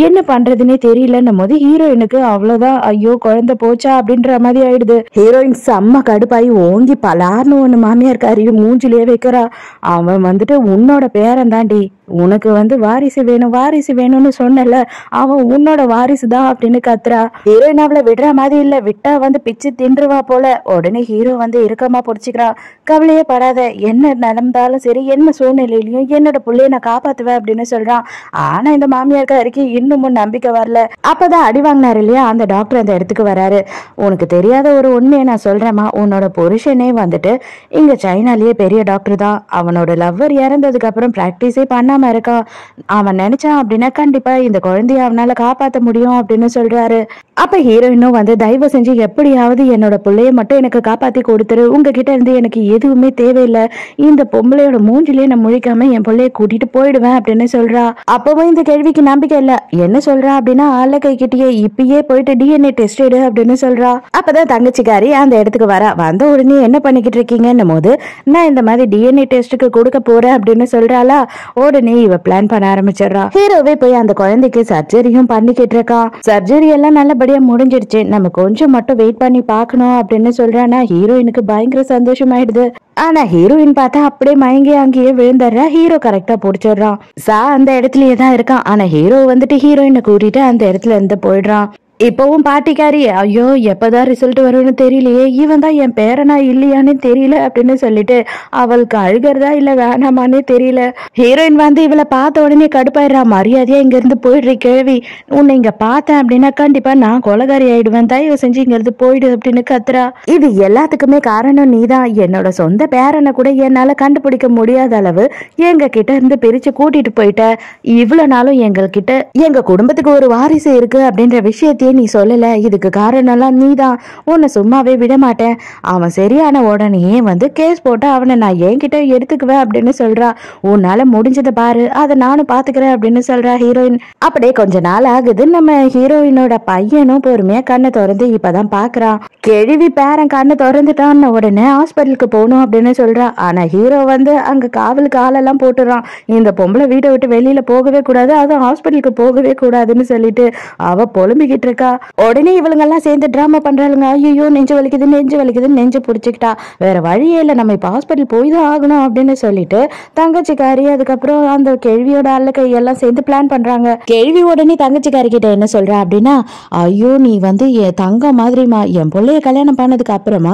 என்ன பண்றதுன்னே தெரியலன்னும் போது ஹீரோயினுக்கு அவ்வளவுதான், ஐயோ குழந்தை போச்சா அப்படின்ற மாதிரி ஆயிடுது. ஹீரோயின் செம்ம கடுப்பாயி ஓங்கி பலார்னு ஒண்ணு மாமியார் காரி மூஞ்சிலேயே வைக்கிறா. அவன் வந்துட்டு உன்னோட பேரன் தாண்டி, உனக்கு வந்து வாரிசு வேணும் வாரிசு வேணும்னு சொன்னல, அவன் உன்னோட வாரிசு தான் அப்படின்னு கத்துறா. ஹீரோயின் அவளை விடுற மாதிரி இல்ல, விட்டா வந்து பிச்சு தின்றுவா போல. உடனே ஹீரோ வந்து இறுக்கமா பிடிச்சிக்கிறா. கவலையே படாத, என்ன நடந்தாலும் சரி, என்ன சூழ்நிலையிலையும் என்னோட புள்ளைய நான் காப்பாத்துவேன் அப்படின்னு சொல்றான். ஆனா இந்த மாமியாருக்கு இன்னமும் நம்பிக்கை வரல. அப்பதான் அடி வாங்கினாரு இல்லையா அந்த டாக்டர் அந்த இடத்துக்கு வராரு. உனக்கு தெரியாத ஒரு உண்மையை நான் சொல்றேம்மா, உன்னோட புருஷனே வந்துட்டு இங்க சைனாலேயே பெரிய டாக்டர் தான். அவனோட லவ்வர் இறந்ததுக்கு அப்புறம் பிராக்டிஸே பண்ணாம இருக்கான். அவன் நினைச்சான் அப்படின்னா கண்டிப்பா இந்த குழந்தைய அவனால காப்பாத்த முடியும் அப்படின்னு சொல்றாரு. அப்ப ஹீரோயினும் வந்து தயவு செஞ்சு எப்படியாவது என்னோட பிள்ளைய மட்டும் எனக்கு காப்பாத்தி கொடுத்துரு, உங்ககிட்ட இருந்து எனக்கு எதுவுமே தேவையில்லை, இந்த பொம்பளையோட மூஞ்சிலேயே நான் முழிக்காம என் பிள்ளைய கூட்டிட்டு போயிடுவேன் அப்படின்னு சொல்றா. அப்பவும் இந்த கேள்விக்கு நம்பிக்கை இல்ல. என்ன சொல்றா அப்படின்னா, ஆள கை கிட்டே இப்பயே போயிட்டு டிஎன்ஏ டெஸ்ட் எடு அப்படின்னு சொல்றா. அப்பதான் தங்கச்சிக்காரி அந்த இடத்துக்கு வர. வந்த உடனே என்ன பண்ணிக்கிட்டு இருக்கீங்கன்னும் போது, நான் இந்த மாதிரி டிஎன்ஏ டெஸ்ட்டுக்கு கொடுக்க போறேன் அப்படின்னு சொல்றாளா. உடனே இவ பிளான் பண்ண ஆரம்பிச்சிடறா. ஹீரோவே போய் அந்த குழந்தைக்கு சர்ஜரியும் பண்ணிக்கிட்டு இருக்கான். சர்ஜரி எல்லாம் நல்லபடியா முடிஞ்சிடுச்சு, நம்ம கொஞ்சம் மட்டும் வெயிட் பண்ணி பார்க்கணும் அப்படின்னு சொல்றானா. ஹீரோயினுக்கு பயங்கர சந்தோஷமாயிடுது. ஆனா ஹீரோயின் பார்த்தா அப்படியே மயங்கி அங்கேயே விழுந்துடுறா. ஹீரோ கரெக்டா புடிச்சிடுறான். அந்த இடத்துலயே தான் இருக்கான். ஆனா ஹீரோ வந்துட்டு ஹீரோயினை கூட்டிட்டு அந்த இடத்துல இருந்து போயிடுறான். இப்பவும் பாட்டிக்காரி, ஐயோ எப்பதான் ரிசல்ட் வரும்னு தெரியலையே, இவன் தான் என் பேரனா இல்லையான்னு தெரியல அப்படின்னு சொல்லிட்டு அவளுக்கு அழுகிறதா இல்ல வேணாமான்னு தெரியல. ஹீரோயின் வந்து இவளை பார்த்த உடனே கடுப்பாயிடுறா. மரியாதையா இங்க இருந்து போயிடுற கேள்வி, உன்னை இங்க பார்த்தேன் அப்படின்னா கண்டிப்பா நான் கொலகாரி ஆயிடுவேன், தயவு செஞ்சு இங்க இருந்து போயிடு அப்படின்னு கத்துறா. இது எல்லாத்துக்குமே காரணம் நீதான். என்னோட சொந்த பேரனை கூட என்னால கண்டுபிடிக்க முடியாத அளவு எங்க கிட்ட இருந்து பிரிச்சு கூட்டிட்டு போயிட்ட. இவ்வளவு நாளும் எங்ககிட்ட எங்க குடும்பத்துக்கு ஒரு வாரிசு இருக்கு அப்படின்ற விஷயத்தை நீ சொல்லல. இதுக்கு காரணம்லாம் நீதான். உன்னை சும்மாவே விட மாட்டேன். அவன் சரியான உடனே வந்து கேஸ் போட்டு அவனை நான் என்கிட்ட எடுத்துக்குவேன் அப்படின்னு சொல்றா. உன்னால முடிஞ்சதை பாரு, அதை நானும் பாத்துக்கிறேன் அப்படின்னு சொல்றா ஹீரோயின். அப்படியே கொஞ்ச நாள் ஆகுது. நம்ம ஹீரோயினோட பையனும் பொறுமையா கண்ணை திறந்து இப்பதான் பாக்குறான். கேள்வி பேரன் கண்ணை திறந்துட்டான்னு உடனே ஹாஸ்பிட்டலுக்கு போகணும் அப்படின்னு சொல்றா. ஆனா ஹீரோ வந்து அங்க காவலுக்கு ஆளெல்லாம் போட்டுறான். இந்த பொம்பளை வீட்டை விட்டு வெளியில போகவே கூடாது, அதுவும் ஹாஸ்பிட்டலுக்கு போகவே கூடாதுன்னு சொல்லிட்டு அவ புலம்பிக்கிட்டு இருக்கா. உடனே இவளுங்க எல்லாம் சேர்ந்து டிராமா பண்றாளுங்க. ஐயோ நெஞ்சு வலிக்குது நெஞ்சு வலிக்குதுன்னு நெஞ்சு பிடிச்சிக்கிட்டா. வேற வழியே இல்லை, நம்ம இப்ப ஹாஸ்பிட்டல் போய் தான் ஆகணும் அப்படின்னு சொல்லிட்டு தங்கச்சிக்காரி அதுக்கப்புறம் அந்த கேள்வியோட அல்ல கையெல்லாம் சேர்ந்து பிளான் பண்றாங்க. கேள்வி உடனே தங்கச்சிக்காரி கிட்ட என்ன சொல்றா அப்படின்னா, ஐயோ நீ வந்து என் தங்க மாதிரிமா, என் பிள்ளைய கல்யாணம் பண்ணதுக்கு அப்புறமா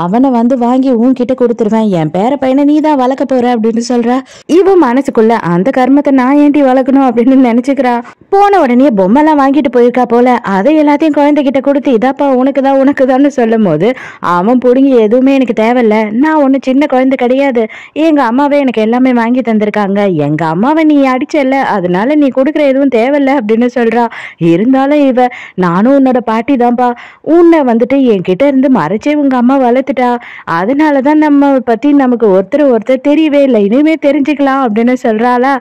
அவனை வந்து வாங்கி உன்கிட்ட கொடுத்துருவேன், என் பேர பையனை நீ தான் வளர்க்க போற அப்படின்னு சொல்றா. இவன் மனசுக்குள்ள அந்த கர்மத்தை நான் ஏண்டி வளர்க்கணும் அப்படின்னு நினைச்சுக்கிறா. போன உடனே பொம்மைலாம் வாங்கிட்டு போயிருக்கா போல. அதை எல்லாத்தையும் குழந்தைகிட்ட கொடுத்து இதாப்பா உனக்குதான் சொல்லும் போது அவன் பிடுங்கி எதுவுமே எனக்கு தேவையில்ல, நான் ஒண்ணு சின்ன குழந்தை கிடையாது, எங்க அம்மாவே எனக்கு எல்லாமே வாங்கி தந்திருக்காங்க, எங்க அம்மாவை நீ அடிச்சல, அதனால நீ கொடுக்குற எதுவும் தேவையில்ல அப்படின்னு சொல்றா. இருந்தாலும் இவ, நானும் உன்னோட பாட்டி தான்ப்பா, உன்னை வந்துட்டு என்கிட்ட இருந்து மறைச்சே உங்க அம்மா வளர்த்துட்டா, அதனாலதான் நம்ம பத்தி நமக்கு ஒருத்தர் தெரியவே இல்லை, இனிமே தெரிஞ்சுக்கலாம் அப்படின்னு சொல்றாளா.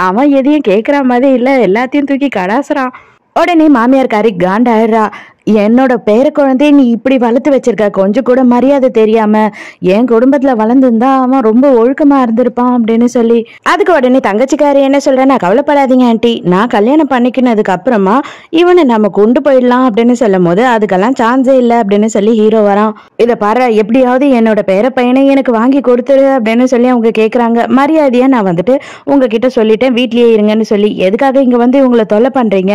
அவன் எதையும் கேட்கற மாதிரி இல்ல, எல்லாத்தையும் தூக்கி கடாசுறான். உடனே மாமியார்காரி காண்டாயிடுறா. என்னோட பேர குழந்தைய நீ இப்படி வளர்த்து வச்சிருக்க, கொஞ்சம் கூட மரியாதை தெரியாம, என் குடும்பத்துல வளர்ந்துருந்தா அவன் ரொம்ப ஒழுக்கமா இருந்திருப்பான் அப்படின்னு சொல்லி. அதுக்கு உடனே தங்கச்சிக்காரி என்ன சொல்றேன்னா, கவலைப்படாதீங்க ஆண்டி, நான் கல்யாணம் பண்ணிக்கினதுக்கு அப்புறமா இவனை நம்ம கொண்டு போயிடலாம் அப்படின்னு சொல்லும் போது அதுக்கெல்லாம் சான்ஸே இல்லை அப்படின்னு சொல்லி ஹீரோ வரான். இதை பாரு, எப்படியாவது என்னோட பேர பையனை எனக்கு வாங்கி கொடுத்துரு அப்படின்னு சொல்லி அவங்க கேட்கறாங்க. மரியாதையா நான் வந்துட்டு உங்ககிட்ட சொல்லிட்டேன், வீட்லயே இருங்கன்னு சொல்லி, எதுக்காக இங்க வந்து இவங்களை தொல்லை பண்றீங்க,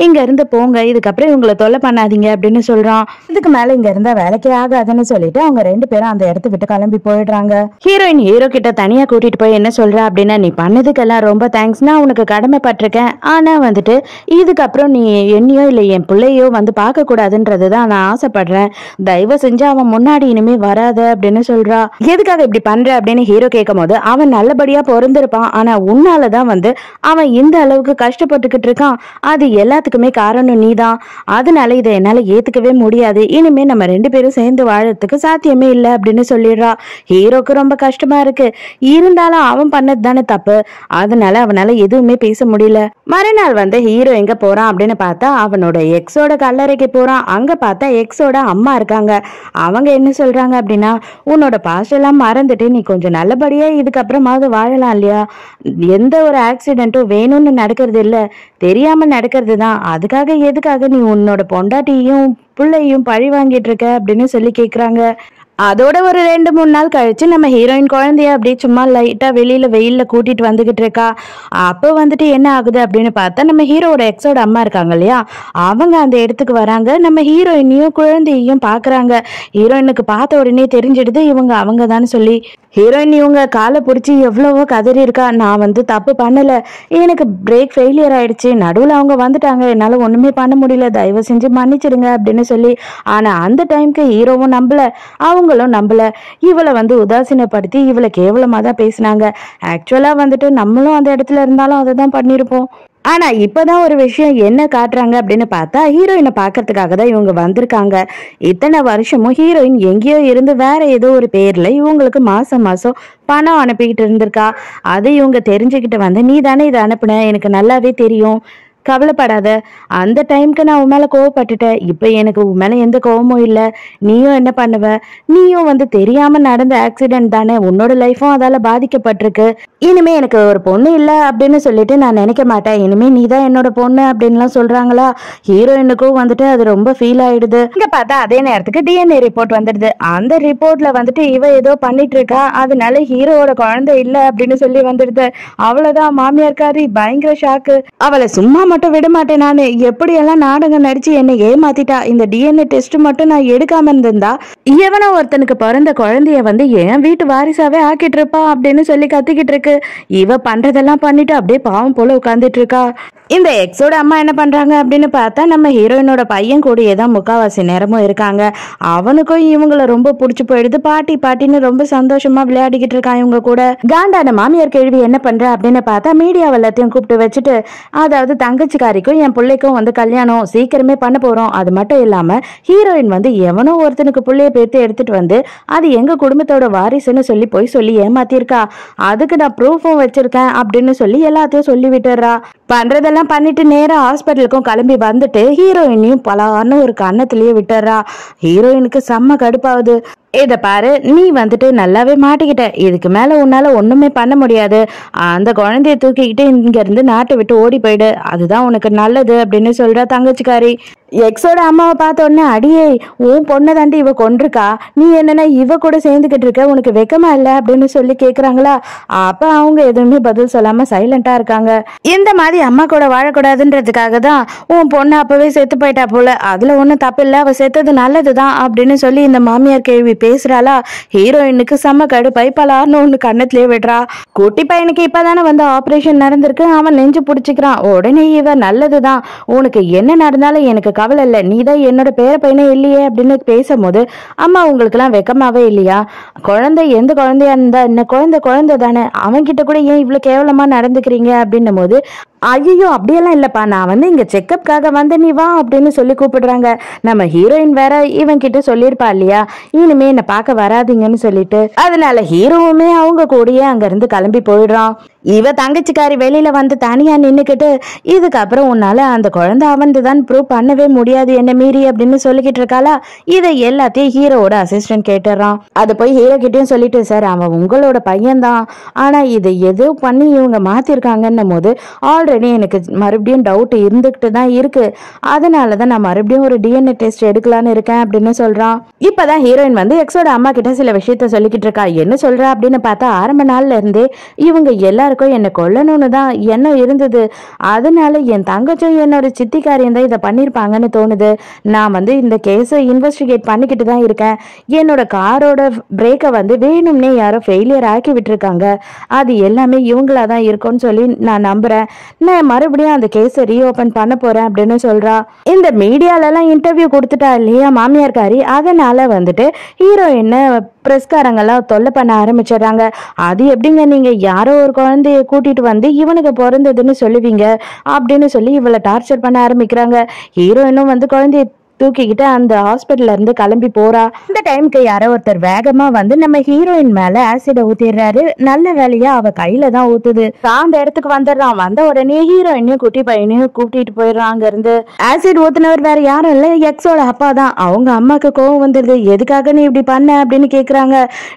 இங்க இருந்து போங்க, இதுக்கப்புறம் இவங்களை தொல்லை பண்ணாதீங்க அப்படின்னு சொல்றான். இதுக்கு மேல இங்க இருந்தா வேலைக்கே ஆகாதுன்னு சொல்லிட்டு அவங்க ரெண்டு பேரும் அந்த இடத்த விட்டு கிளம்பி போயிடுறாங்க. ஹீரோயின் ஹீரோ கிட்ட தனியா கூட்டிட்டு போய் என்ன சொல்றா அப்படின்னா, நீ பண்ணதுக்கெல்லாம் ரொம்ப தேங்க்ஸ், நான் உனக்கு கடமைப்பட்டிருக்கேன், ஆனா வந்துட்டு இதுக்கப்புறம் நீ என்னையோ இல்ல என் பிள்ளையோ வந்து பார்க்க கூடாதுன்றதுதான் நான் ஆசைப்படுறேன், தயவு செஞ்சு அவன் முன்னாடி இனிமே வராத அப்படின்னு சொல்றா. எதுக்காக இப்படி பண்ற அப்படின்னு ஹீரோ கேட்கும் போது, அவன் நல்லபடியா பிறந்திருப்பான், ஆனா உன்னாலதான் வந்து அவன் இந்த அளவுக்கு கஷ்டப்பட்டுக்கிட்டு இருக்கான், அது எல்லாத்துக்குமே காரணம் நீதான், அதனால இதை என்னால ஏத்துக்கவே முடியாது, இனிமே நம்ம 2 பேரும் சேர்ந்து வாழறதுக்கு சாத்தியமே இல்லை அப்படின்னு சொல்லிடுறா. ஹீரோக்கு ரொம்ப கஷ்டமா இருக்கு. இருந்தாலும் அவன் பண்ணது தானே தப்பு, அதனால அவனால எதுவுமே பேச முடியல. மறுநாள் வந்து ஹீரோ எங்க போறான் அப்படின்னு பார்த்தா அவனோட எக்ஸோட கல்லறைக்கு போறான். அங்க பார்த்தா எக்ஸோட அம்மா இருக்காங்க. அவங்க என்ன சொல்றாங்க அப்படின்னா, உன்னோட பாஸ்ட் எல்லாம் மறந்துட்டு நீ கொஞ்சம் நல்லபடியா இதுக்கப்புறமாவது வாழலாம் இல்லையா, எந்த ஒரு ஆக்சிடென்ட்டும் வேணும்னு நடக்கிறது இல்ல, தெரியாம நடக்கிறது தான், அதுக்காக எதுக்காக நீ உன்னோட பொண்டாட்டியையும் பிள்ளையும் பழி வாங்கிட்டு இருக்க அப்படின்னு சொல்லி கேக்குறாங்க. அதோட ஒரு 2-3 நாள் கழிச்சு நம்ம ஹீரோயின் குழந்தைய அப்படியே சும்மா லைட்டா வெளியில வெயில்ல கூட்டிட்டு வந்துகிட்டு இருக்கா. அப்போ வந்துட்டு என்ன ஆகுது அப்படின்னு பார்த்தா நம்ம ஹீரோட எக்ஸோட அம்மா இருக்காங்க இல்லையா, அவங்க அந்த இடத்துக்கு வராங்க. நம்ம ஹீரோயினையும் குழந்தையையும் பாக்குறாங்க. ஹீரோயினுக்கு பார்த்த உடனே தெரிஞ்சிடுது இவங்க அவங்க தானே சொல்லி. ஹீரோயின் இவங்க காலை பிடிச்சி எவ்வளவோ கதறி இருக்கா. நான் வந்து தப்பு பண்ணல, எனக்கு பிரேக் ஃபெயிலியர் ஆயிடுச்சு, நடுவில் அவங்க வந்துட்டாங்க, என்னால ஒண்ணுமே பண்ண முடியல, தயவு செஞ்சு மன்னிச்சிடுங்க அப்படின்னு சொல்லி. ஆனா அந்த டைம்க்கு ஹீரோவும் நம்பல, அவங்களும் நம்பல. இவளை வந்து உதாசீனப்படுத்தி இவளை கேவலமா தான் பேசினாங்க. ஆக்சுவலா வந்துட்டு நம்மளும் அந்த இடத்துல இருந்தாலும் அதை தான் பண்ணிருப்போம். ஆனா இப்பதான் ஒரு விஷயம் என்ன காட்டுறாங்க அப்படின்னு பார்த்தா, ஹீரோயினை பாக்குறதுக்காக தான் இவங்க வந்திருக்காங்க. இத்தனை வருஷமும் ஹீரோயின் எங்கேயோ இருந்து வேற ஏதோ ஒரு பேர்ல இவங்களுக்கு மாசம் மாசம் பணம் அனுப்பிக்கிட்டு இருந்திருக்கா. அதை இவங்க தெரிஞ்சுக்கிட்டு வந்து, நீ தானே இதை அனுப்புன, எனக்கு நல்லாவே தெரியும், கவலைப்படாத, அந்த டைம்க்கு நான் உன் மேல கோவப்பட்டுட்டேன், இப்ப எனக்கு உன் மேல எந்த கோவமும் இல்லை, நீயும் என்ன பண்ணுவ, நீயும் வந்து தெரியாம நடந்த ஆக்சிடென்ட் தானே, உன்னோட லைஃபும் அதால பாதிக்கப்பட்டிருக்கு, இனிமே எனக்கு ஒரு பொண்ணு இல்லை அப்படின்னு சொல்லிட்டு நான் நினைக்க மாட்டேன், இனிமே நீ தான் என்னோட பொண்ணு அப்படின்லாம் சொல்றாங்களா. ஹீரோயினுக்கும் வந்துட்டு அது ரொம்ப ஃபீல் ஆயிடுது. இங்க பார்த்தா அதே நேரத்துக்கு டிஎன்ஏ ரிப்போர்ட் வந்துடுது. அந்த ரிப்போர்ட்ல வந்துட்டு இவ ஏதோ பண்ணிட்டு இருக்கா, அதனால ஹீரோவோட குழந்தை இல்லை அப்படின்னு சொல்லி வந்துடுது. அவ்வளவுதான், மாமியார்காரி பயங்கர ஷாக்கு. அவளை சும்மா மட்டும் விட மாட்டேன் நானு, எப்படியெல்லாம் நாடகம் நடிச்சு என்னை ஏமாத்திட்டா, இந்த டிஎன்ஏ டெஸ்ட் மட்டும் நான் எடுக்காம இருந்திருந்தா எவனோ ஒருத்தனுக்கு பிறந்த குழந்தைய வந்து என் வீட்டு வாரிசாவே ஆக்கிட்டு இருப்பா அப்படின்னு சொல்லி கத்திக்கிட்டு இருக்கு. இவ பண்றதெல்லாம் பண்ணிட்டு அப்படியே பாவம் போல உட்கார்ந்துட்டு இருக்கா. இந்த எக்ஸோட அம்மா என்ன பண்றாங்க அப்படின்னு பார்த்தா, நம்ம ஹீரோயினோட பையன் கூடயே தான் முக்காவாசி நேரமும் இருக்காங்க. அவனுக்கும் இவங்கள ரொம்ப பிடிச்சி போயிடுது. பாட்டி பாட்டின்னு ரொம்ப சந்தோஷமா விளையாடிக்கிட்டு இருக்கான் இவங்க கூட. காண்டான மாமியார் கேள்வி என்ன பண்ற அப்படின்னு பார்த்தா, மீடியா எல்லாத்தையும் கூப்பிட்டு வச்சுட்டு, அதாவது தங்கச்சிக்காரிக்கும் என் பிள்ளைக்கும் வந்து கல்யாணம் சீக்கிரமே பண்ண போறோம், அது மட்டும் இல்லாம ஹீரோயின் வந்து எவனோ ஒருத்தனுக்கு பிள்ளைய பேத்து எடுத்துட்டு வந்து அது எங்க குடும்பத்தோட வாரிசுன்னு சொல்லி போய் சொல்லி ஏமாத்திருக்கா, அதுக்கு நான் ப்ரூஃபும் வச்சிருக்கேன் அப்படின்னு சொல்லி எல்லாத்தையும் சொல்லி விட்டுறா. பண்றதெல்லாம் பண்ணிட்டு நேரா ஹாஸ்பிட்டலுக்கும் கிளம்பி வந்துட்டு ஹீரோயினையும் பலான்னு ஒரு கன்னத்திலேயே விட்டுறா. ஹீரோயினுக்கு செம்ம கடுப்பாகுது. இத பாரு, நீ வந்துட்டு நல்லாவே மாட்டிக்கிட்ட, இதுக்கு மேல உன்னால ஒண்ணுமே பண்ண முடியாது, அந்த குழந்தைய தூக்கிக்கிட்டு இங்க இருந்து நாட்டை விட்டு ஓடி போயிடு, அதுதான் உனக்கு நல்லது அப்படின்னு சொல்றா தங்கச்சிக்காரி. எக்ஸோட அம்மாவை பார்த்த உடனே, அடியே உன் பொண்ணை தாண்டி இவ கொண்டிருக்கா, நீ என்னன்னா இவ கூட சேர்ந்துகிட்டு இருக்க, உனக்கு வெக்கமா இல்ல அப்படின்னு சொல்லி கேக்குறாங்களா. அப்ப அவங்க எதுவுமே பதில் சொல்லாம சைலண்டா இருக்காங்க. இந்த மாதிரி அம்மா கூட வாழக்கூடாதுன்றதுக்காக தான் உன் பொண்ணு அப்பவே செத்து போயிட்டா போல, அதுல ஒண்ணும் தப்பு இல்ல, அவ செத்தது நல்லதுதான் அப்படின்னு சொல்லி இந்த மாமியார் கேள்வி பேசுறாளா. ஹீரோயினுக்கு செம்ம கடுப்பாய் பலான்னு ஒண்ணு கண்ணத்திலே விடுறா. குட்டி பையனுக்கு இப்பதானே வந்து ஆபரேஷன் நடந்திருக்கு, அவன் நெஞ்சு பிடிச்சிக்கிறான். உடனே இவ நல்லதுதான், உனக்கு என்ன நடந்தாலும் எனக்கு கவலை இல்லை, நீதான் என்னோட பேர பையனே இல்லையே அப்படின்னு பேசும்போது, அம்மா உங்களுக்கு எல்லாம் வெக்கமாவே இல்லையா, குழந்தை எந்த குழந்தையா இருந்தா என்ன, குழந்தை குழந்தை தானே, அவன்கிட்ட கூட ஏன் இவ்வளவு கேவலமா நடந்துக்கிறீங்க அப்படின்னும் போது, ஐயோ அப்படியெல்லாம் இல்லப்பா, நான் வந்து இங்க செக்கப்காக வந்து நீ வா அப்படின்னு சொல்லி கூப்பிடுறாங்க. நம்ம ஹீரோயின் வேற இவன் கிட்ட சொல்லியிருப்பா இல்லையா, இனிமே என்ன பார்க்க வராதிங்கன்னு சொல்லிட்டு, அதனால ஹீரோவுமே அவங்க கூடயே அங்க இருந்து கிளம்பி போயிடுறான். இவ தங்கச்சிக்காரி வெளியில வந்து தனியா நின்னுக்கிட்டு, இதுக்கப்புறம் உன்னால அந்த குழந்தை அவன்தான் ப்ரூவ் பண்ணவே முடியாது என்ன மீறி அப்படின்னு சொல்லிக்கிட்டு இருக்காளா. இதை எல்லாத்தையும் ஹீரோவோட அசிஸ்டன்ட் கேட்டுறான். அது போய் ஹீரோ கிட்டயும் சொல்லிட்டு, சார் அவன் உங்களோட பையன்தான், ஆனா இதை எதோ பண்ணி இவங்க மாத்திருக்காங்கன்னும் போது ஆல்ரெடி எனக்கு மறுபடியும் டவுட் இருந்துகிட்டு தான் இருக்கு, அதனாலதான் நான் மறுபடியும் ஒரு டிஎன்ஏ டெஸ்ட் எடுக்கலான்னு இருக்கேன் அப்படின்னு சொல்றான். இப்பதான் ஹீரோயின் வந்து எக்ஸோட அம்மா கிட்ட சில விஷயத்த சொல்லிக்கிட்டு இருக்கா. என்ன சொல்றா அப்படின்னு பார்த்தா, ஆரம்ப நாள்ல இருந்தே இவங்க எல்லாருக்கும் என்னை கொல்லணும்னு தான் எண்ணம் இருந்தது, அதனால என் தங்கச்சும் என்னோட சித்திக்காரியம் தான் இதை பண்ணிருப்பாங்கன்னு தோணுது, நான் வந்து இந்த கேஸை இன்வெஸ்டிகேட் பண்ணிக்கிட்டு தான் இருக்கேன், என்னோட காரோட பிரேக்கை வந்து வேணும்னே யாரோ ஃபெயிலியர் ஆக்கி விட்டுருக்காங்க, அது எல்லாமே இவங்களா தான் இருக்கும்னு சொல்லி நான் நம்புறேன், நான் மறுபடியும் அந்த கேஸை ரீஓபன் பண்ண போறேன் அப்படின்னு சொல்றா. இந்த மீடியாலெல்லாம் இன்டர்வியூ கொடுத்துட்டா இல்லையா மாமியார்காரி, அதனால வந்துட்டு ஹீரோயினை பிரஸ்காரங்கெல்லாம் தொல்லை பண்ண ஆரம்பிச்சிடுறாங்க. அது எப்படிங்க நீங்க யாரோ ஒரு குழந்தைய கூட்டிட்டு வந்து இவனுக்கு பிறந்ததுன்னு சொல்லுவீங்க அப்படின்னு சொல்லி இவளை டார்ச்சர் பண்ண ஆரம்பிக்கிறாங்க. ஹீரோயினும் வந்து குழந்தைய தூக்கிக்கிட்டு அந்த ஹாஸ்பிட்டல்ல இருந்து கிளம்பி போறா. இந்த டைமுக்கு யாரோ ஒருத்தர் வேகமா வந்து நம்ம ஹீரோயின் மேல ஆசிட ஊத்திடுறாரு. நல்ல வேலையா அவ கையில தான் ஊத்துது. அந்த இடத்துக்கு வந்துடுறான். வந்த உடனே ஹீரோயினையும் குட்டி பையனையும் கூட்டிட்டு போயிடுறான். அங்க இருந்து ஆசிட் ஊத்துனவர் வேற யாரும் இல்ல, எக்ஸோட அப்பா தான். அவங்க அம்மாக்கு கோவம் வந்துருது. எதுக்காக நீ இப்படி பண்ண அப்படின்னு கேக்குறாங்க.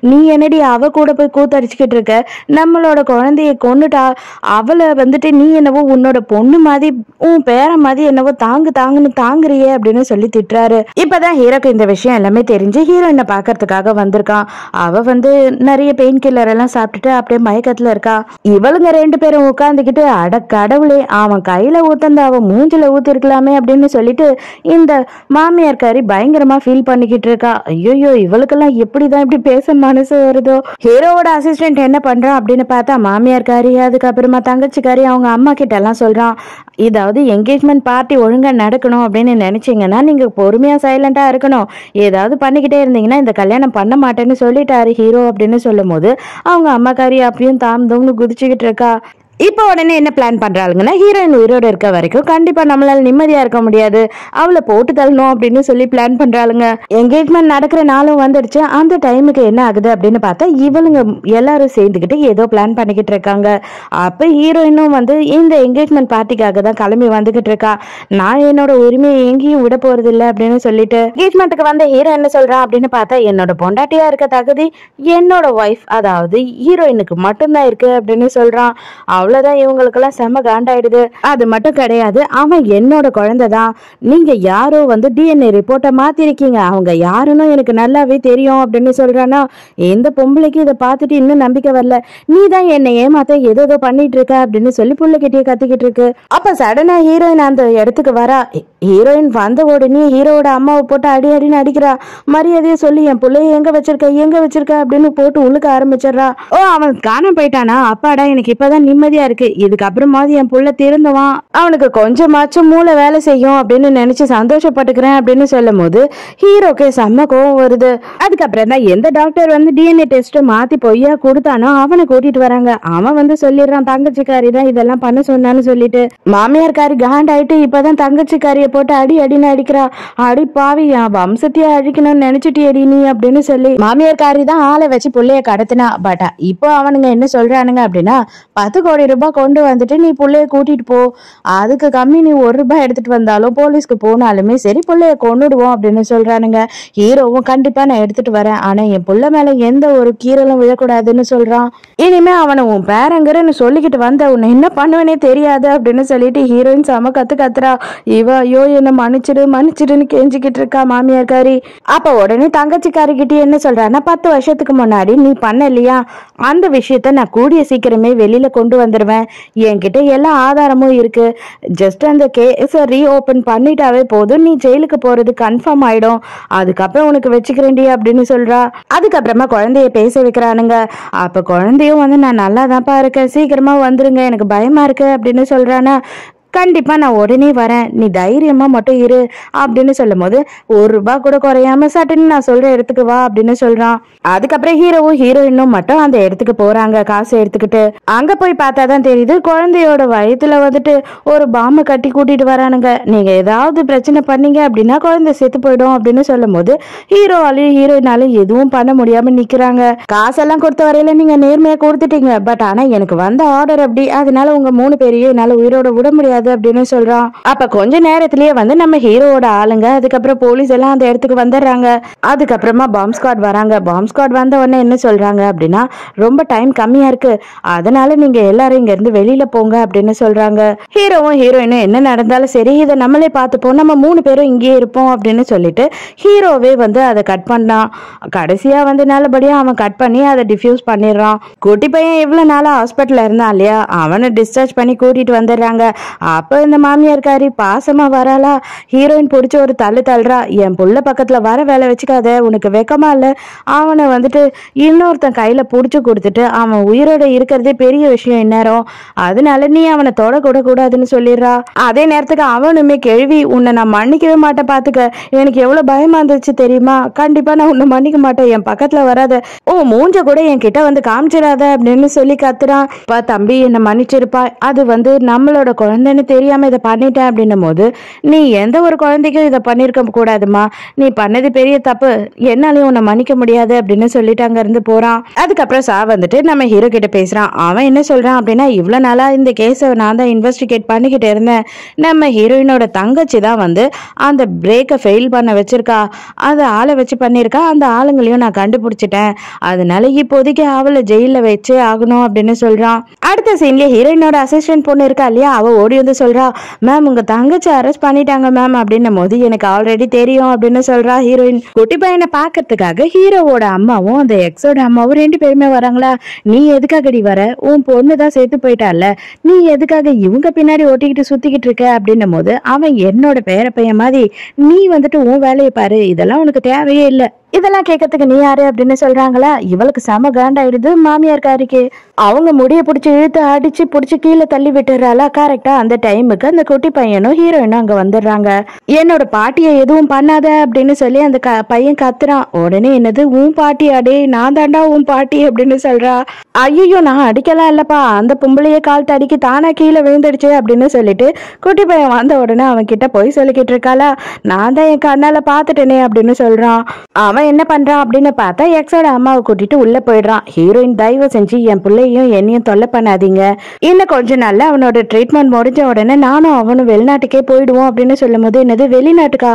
நீ என்னடி அவ கூட போய் கூத்தடிச்சுக்கிட்டு இருக்க, நம்மளோட குழந்தைய கொன்னுட்டா, அவளை வந்துட்டு நீ என்னவோ உன்னோட பொண்ணு மாதிரி உன் பேர மாதிரி என்னவோ தாங்குன்னு தாங்குறியே அப்படின்னு சொல்லி திட்டுறாரு. இப்பதான் ஹீரோக்கு இந்த விஷயம் எல்லாமே தெரிஞ்சு ஹீரோயினை பாக்குறதுக்காக வந்திருக்கான். அவ வந்து நிறைய பெயின் கில்லர் எல்லாம் சாப்பிட்டுட்டு அப்படியே மயக்கத்துல இருக்கா. இவளுங்க 2 பேரும் உட்கார்ந்துக்கிட்டு அட கடவுளே, அவன் கையில ஊத்தந்த அவன் மூஞ்சில ஊத்திருக்கலாமே அப்படின்னு சொல்லிட்டு இந்த மாமியார்காரி பயங்கரமா ஃபீல் பண்ணிக்கிட்டு இருக்கா. ஐயோ, இவளுக்கெல்லாம் எப்படிதான் இப்படி பேச மனசு வருதோ. ஹீரோவோட அசிஸ்டன்ட் என்ன பண்றான் அப்படின்னு பார்த்தா மாமியார்காரி, அதுக்கப்புறமா தங்கச்சிக்காரி அவங்க அம்மா கிட்ட எல்லாம் சொல்றான். இதாவது என்கேஜ்மெண்ட் பார்ட்டி ஒழுங்கா நடக்கணும் அப்படின்னு நினைச்சீங்கன்னா நீங்க பொறுமையா சைலண்டா இருக்கணும். ஏதாவது பண்ணிக்கிட்டே இருந்தீங்கன்னா இந்த கல்யாணம் பண்ண மாட்டேன்னு சொல்லிட்டாரு ஹீரோ அப்படின்னு சொல்லும் போது அவங்க அம்மாக்காரி அப்படியும் தாம்தம்னு குதிச்சுக்கிட்டு இருக்கா. இப்போ உடனே என்ன பிளான் பண்றாங்கன்னா, ஹீரோயின் உயிரோடு இருக்க வரைக்கும் கண்டிப்பா நம்மளால நிம்மதியா இருக்க முடியாது, அவளை போட்டு தள்ளணும் அப்படின்னு சொல்லி பிளான் பண்றாளுங்க. என்கேஜ்மெண்ட் நடக்கிற நாளும் வந்துடுச்சு. அந்த டைமுக்கு என்ன ஆகுது அப்படின்னு பார்த்தா இவளுங்க எல்லாரும் சேர்ந்துக்கிட்டு ஏதோ பிளான் பண்ணிக்கிட்டு இருக்காங்க. அப்ப ஹீரோயினும் வந்து இந்த என்கேஜ்மெண்ட் பார்ட்டிக்காக தான் கிளம்பி வந்துகிட்டு இருக்கா. நான் என்னோட உரிமையை எங்கேயும் விட போறது இல்லை அப்படின்னு சொல்லிட்டு என்கேஜ்மெண்ட்டுக்கு வந்த ஹீரோ என்ன சொல்றான் அப்படின்னு பார்த்தா, என்னோட பொண்டாட்டியா இருக்க தகுதி என்னோட ஒய்ஃப் அதாவது ஹீரோயினுக்கு மட்டும்தான் இருக்கு அப்படின்னு சொல்றான். அவ்வளவுதான், இவங்களுக்கெல்லாம் செம காண்டாயிடுது. அது மட்டும் கிடையாது, அவன் என்னோட குழந்தைதான். நீங்க யாரோ வந்து டிஎன்ஏ ரிப்போர்ட்டை மாத்திருக்கீங்க, அவங்க யாருன்னு எனக்கு நல்லாவே தெரியும் அப்படின்னு சொல்றானா. எந்த பொம்பளைக்கு இதை பார்த்துட்டு இன்னும் நம்பிக்கை வரல. நீ தான் என்னை ஏமாத்த ஏதோ பண்ணிட்டு இருக்க அப்படின்னு சொல்லி புள்ளைகிட்டே கத்திக்கிட்டு இருக்கு. அப்ப சடனா ஹீரோயின் அந்த இடத்துக்கு வரா. ஹீரோயின் வந்த உடனே ஹீரோவோட அம்மாவை போட்டு அடின்னு அடிக்கிறா. மரியாதையை சொல்லி என் பிள்ளைய எங்க வச்சிருக்க அப்படின்னு போட்டு உழுக்க ஆரம்பிச்சிடறா. ஓ, அவன் காணாம போயிட்டானா, அப்பாடா எனக்கு இப்பதான் நிம்மதியா இருக்கு, இதுக்கப்புறமாவது என் புள்ள திருந்துவான், அவனுக்கு கொஞ்சமாச்சும் மூளை வேலை செய்யும் அப்படின்னு நினைச்சு சந்தோஷப்பட்டுக்கிறேன் அப்படின்னு சொல்லும் போது ஹீரோக்கு செம்ம கோவம் வருது. அதுக்கப்புறம் தான் எந்த டாக்டர் வந்து டிஎன்ஏ டெஸ்ட் மாத்தி பொய்யா கொடுத்தானோ அவனை கூட்டிட்டு வராங்க. அவன் வந்து சொல்லிடுறான் தங்கச்சிக்காரி தான் இதெல்லாம் பண்ண சொன்னான்னு சொல்லிட்டு. மாமியார்காரி காண்டாயிட்டு இப்பதான் தங்கச்சிக்காரிய போட்டு அடின்னு அடிக்கிறா. அடி பாவி, என் வம்சத்தையே அழிக்கணும்னு நினைச்சிட்டியடி நீ அப்படின்னு சொல்லி மாமியார்காரி தான் ஆளை வச்சு புள்ளைய கடத்தினா. பட் இப்போ அவனுங்க என்ன சொல்றானுங்க அப்படின்னா, 10 கோடி ரூபாய் கொண்டு வந்துட்டு நீ புள்ளைய கூட்டிட்டு போ, அதுக்கு கம்மி நீ 1 ரூபாய் எடுத்துட்டு வந்தாலும் போலீஸ்க்கு போனாலுமே சரி புள்ளைய கொண்டுடுவோம் அப்படின்னு சொல்றானுங்க. ஹீரோவும் கண்டிப்பா நான் எடுத்துட்டு வரேன், ஆனா என் புள்ள மேல எந்த ஒரு கீரலும் விழக்கூடாதுன்னு சொல்றான். இனிமே அவனை உன் பேரங்கன்னு சொல்லிக்கிட்டு வந்த உன்னை என்ன பண்ணுவேனே தெரியாது அப்படின்னு சொல்லிட்டு ஹீரோயின் செம கத்துறா. இவ ஐயோ என்ன மன்னிச்சிடுன்னு கெஞ்சிக்கிட்டு இருக்கா மாமியார்காரி. அப்ப உடனே தங்கச்சிக்காரி கிட்ட என்ன சொல்றான்னா, 10 வருஷத்துக்கு முன்னாடி நீ பண்ண இல்லையா, அந்த விஷயத்த நான் கூடிய சீக்கிரமே வெளியில கொண்டு வந்துருவேன், என்கிட்ட எல்லா ஆதாரமும் இருக்கு, ஜஸ்ட் அந்த கேஸை ரீஓபன் பண்ணிட்டாவே போதும், நீ ஜெயிலுக்கு போறது கன்ஃபார்ம் ஆயிடும், அதுக்கப்புறம் உனக்கு வச்சுக்கிறேன்டி அப்படின்னு சொல்றா. அதுக்கப்புறமா குழந்தைய பேச வைக்கிறானுங்க. அப்ப குழந்தையும் வந்து நான் நல்லா தான்ப்பா இருக்கேன், சீக்கிரமா வந்துருங்க, எனக்கு பயமா இருக்கு அப்படின்னு சொல்றானா. கண்டிப்பா நான் உடனே வரேன், நீ தைரியமா மட்டும் இரு அப்படின்னு சொல்லும் போது 1 ரூபாய் கூட குறையாம சட்டுன்னு நான் சொல்ற இடத்துக்கு வா அப்படின்னு சொல்றான். அதுக்கப்புறம் ஹீரோவும் ஹீரோயினும் மட்டும் அந்த இடத்துக்கு போறாங்க காசு எடுத்துக்கிட்டு. அங்க போய் பார்த்தாதான் தெரியுது குழந்தையோட வயித்துல வந்துட்டு ஒரு பாம்பை கட்டி கூட்டிட்டு வரானுங்க. நீங்க ஏதாவது பிரச்சனை பண்ணீங்க அப்படின்னா குழந்தை செத்து போயிடும் அப்படின்னு சொல்லும் போது ஹீரோவாலையும் ஹீரோயினாலையும் எதுவும் பண்ண முடியாம நிக்கிறாங்க. காசெல்லாம் கொடுத்த வரையில நீங்க நேர்மையா கொடுத்துட்டீங்க, பட் ஆனா எனக்கு வந்த ஆர்டர் அப்படி, அதனால உங்க 3 பேரையும் என்னால உயிரோட விட முடியாது அப்படின்னு சொல்றான். அப்ப கொஞ்ச நேரத்திலேயே வந்து நம்ம ஹீரோவோட ஆளுங்க அதுக்கப்புறம் போலீஸ் எல்லாம் அந்த இடத்துக்கு வந்துடுறாங்க. அதுக்கப்புறமா பாம்ப் ஸ்குவாட் வராங்க. பாம்ப் ஸ்குவாட் வந்த உடனே என்ன சொல்றாங்க அப்படின்னா, ரொம்ப டைம் கம்மியா இருக்கு, அதனால நீங்க எல்லாரும் இங்க இருந்து வெளியில போங்க அப்படின்னு சொல்றாங்க. ஹீரோவும் ஹீரோயினும் என்ன நடந்தாலும் சரி இதை நம்மளே பார்த்துப்போம், நம்ம 3 பேரும் இங்கேயே இருப்போம் அப்படின்னு சொல்லிட்டு ஹீரோவே வந்து அதை கட் பண்ணான். கடைசியா வந்து நல்லபடியா அவன் கட் பண்ணி அதை டிஃப்யூஸ் பண்ணிடுறான். குட்டி பையன் இவ்வளவு நாளா ஹாஸ்பிட்டல்ல இருந்தான் இல்லையா, அவனை டிஸ்சார்ஜ் பண்ணி கூட்டிட்டு வந்துடுறாங்க. அப்ப இந்த மாமியார்காரி பாசமா வராளா, ஹீரோயின் பிடிச்ச ஒரு தள்ளுறா. என் புள்ள பக்கத்துல வர வேலை வச்சுக்காத, உனக்கு வெக்கமா இல்ல, அவனை வந்துட்டு இன்னொருத்தன் கையில புடிச்சு கொடுத்துட்டு அவன் உயிரோட இருக்கிறதே பெரிய விஷயம் இந்நேரம், அதனால நீ அவனை தொடக்கூட கூடாதுன்னு சொல்லிடுறா. அதே நேரத்துக்கு அவனுமே கேள்வி, உன்னை நான் மன்னிக்கவே மாட்டேன் பாத்துக்க, எனக்கு எவ்வளவு பயமா இருந்துச்சு தெரியுமா, கண்டிப்பா நான் உன்னை மன்னிக்க மாட்டேன், என் பக்கத்துல வராத, ஓ மூஞ்ச கூட என் கிட்ட வந்து காமிச்சிடாத அப்படின்னு சொல்லி கத்துறான். தம்பி என்ன மன்னிச்சிருப்பா, அது வந்து நம்மளோட குழந்தைன்னு யாருன்னு தெரியாம இதை பண்ணிட்டேன் அப்படின்னும் போது, நீ எந்த ஒரு குழந்தைக்கும் இதை பண்ணிருக்க கூடாதுமா, நீ பண்ணது பெரிய தப்பு, என்னாலையும் உன்னை மன்னிக்க முடியாது அப்படின்னு சொல்லிட்டு அங்க இருந்து போறான். அதுக்கப்புறம் சா வந்துட்டு நம்ம ஹீரோ கிட்ட பேசுறான். அவன் என்ன சொல்றான் அப்படின்னா, இவ்வளவு நாளா இந்த கேஸை நான் தான் இன்வெஸ்டிகேட் பண்ணிக்கிட்டு இருந்தேன், நம்ம ஹீரோயினோட தங்கச்சி தான் வந்து அந்த பிரேக்கை ஃபெயில் பண்ண வச்சிருக்கா, அந்த ஆளை வச்சு பண்ணிருக்கா, அந்த ஆளுங்களையும் நான் கண்டுபிடிச்சிட்டேன், அதனால இப்போதைக்கு அவளை ஜெயில வச்சு ஆகணும் அப்படின்னு சொல்றான். அடுத்த சீன்ல ஹீரோயினோட அசிஸ்டன்ட் பொண்ணு இருக்கா இல்லையா, அவ ஓடி வந்து சொல்றா, மேம் உங்க தங்கச்சி அரெஸ்ட் பண்ணிட்டாங்க மேம் அப்படின்னும் போது, எனக்கு ஆல்ரெடி தெரியும் அப்படின்னு சொல்றா ஹீரோயின். குட்டி பையனை பாக்கிறதுக்காக ஹீரோவோட அம்மாவும் அந்த எக்ஸோட அம்மாவும் 2 பேருமே வராங்களா. நீ எதுக்காகடி வர, உன் பொண்ணு தான் சேர்த்து போயிட்டால, நீ எதுக்காக இவங்க பின்னாடி ஓட்டிக்கிட்டு சுத்திக்கிட்டு இருக்க அப்படின்னும் போது, அவன் என்னோட பேர பையன் மாதிரி, நீ வந்துட்டு உன் வேலையை பாரு, இதெல்லாம் உனக்கு தேவையே இல்லை, இதெல்லாம் கேட்கறதுக்கு நீ யாரு அப்படின்னு சொல்றாங்களா. இவளுக்கு செம காண்டாயிடுது மாமியார் காரிக்கு. அவங்க முடிய பிடிச்சி இழுத்து அடிச்சு பிடிச்சி கீழே தள்ளி விட்டுறாளா. கரெக்டா அந்த டைமுக்கு அந்த குட்டி பையனும் ஹீரோயினும் அங்க வந்துடுறாங்க. என்னோட பாட்டியை எதுவும் பண்ணாத அப்படின்னு சொல்லி அந்த பையன் கத்துறான். உடனே என்னது உன் பாட்டி, அடே நான் தாண்டா உன் பாட்டி அப்படின்னு சொல்றா. ஐயோ நான் அடிக்கலாம் இல்லப்பா, அந்த பொம்பளையே கால் தடிக்கி தானா கீழே விழுந்துடுச்சு அப்படின்னு சொல்லிட்டு குட்டி பையன் வந்த உடனே அவன் கிட்ட போய் சொல்லிக்கிட்டு இருக்காளா, நான் தான் என் கண்ணால பாத்துட்டேனே அப்படின்னு சொல்றான். அவன் என்ன பண்றான் அப்படின்னு பார்த்தா எக்ஸோட அம்மாவை கூட்டிட்டு உள்ள போயிடுறான். ஹீரோயின், தயவு செஞ்சு என் பிள்ளையும் என்னையும் தொல்லை பண்ணாதீங்க, இன்னும் கொஞ்ச நாள்ல அவனோட ட்ரீட்மெண்ட் முடிஞ்ச உடனே நானும் அவனும் வெளிநாட்டுக்கே போயிடுவோம் அப்படின்னு சொல்லும் போது, என்னது வெளிநாட்டுக்கா,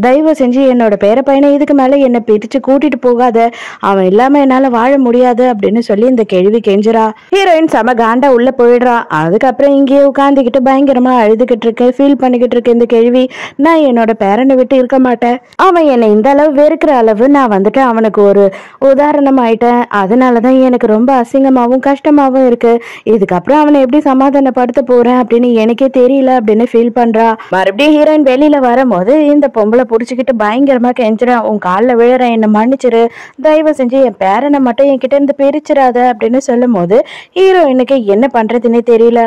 தயவு செஞ்சு என்னோட பேர பையனை இதுக்கு மேல என்னை பிரிச்சு கூட்டிட்டு போகாத, அவன் இல்லாம என்னால வாழ முடியாது அப்படின்னு சொல்லி இந்த கேள்வி கெஞ்சுறா. ஹீரோயின் செம காண்டா உள்ள போயிடுறா. அதுக்கப்புறம் இங்கேயே உட்காந்துக்கிட்டு பயங்கரமா அழுதுகிட்டு இருக்கு, ஃபீல் பண்ணிக்கிட்டு இருக்கு இந்த கேள்வி. நான் என்னோட பேரனை விட்டு இருக்க மாட்டேன், அவன் என்னை இந்த அளவு வெறுக்கிற அளவு நான் வந்துட்டு அவனுக்கு ஒரு உதாரணம் ஆயிட்டேன், அதனாலதான் எனக்கு ரொம்ப அசிங்கமாவும் கஷ்டமாவும் இருக்கு, இதுக்கப்புறம் அவனை எப்படி சமாதானப்படுத்த போறேன் அப்படின்னு எனக்கே தெரியல அப்படின்னு ஃபீல் பண்றா. மறுபடியும் ஹீரோயின் வெளியில வரும்போது இந்த பொம்பளை புடிச்சுக்கிட்டு பயங்கரமா கெஞ்சுறான், உன் காலில் விழுறேன், என்ன மன்னிச்சிரு, தயவு செஞ்சு என் பேரனை மட்டும் என்கிட்ட இருந்து பிரிச்சிடாத அப்படின்னு சொல்லும் போது ஹீரோயினுக்கு என்ன பண்றதுன்னே தெரியல.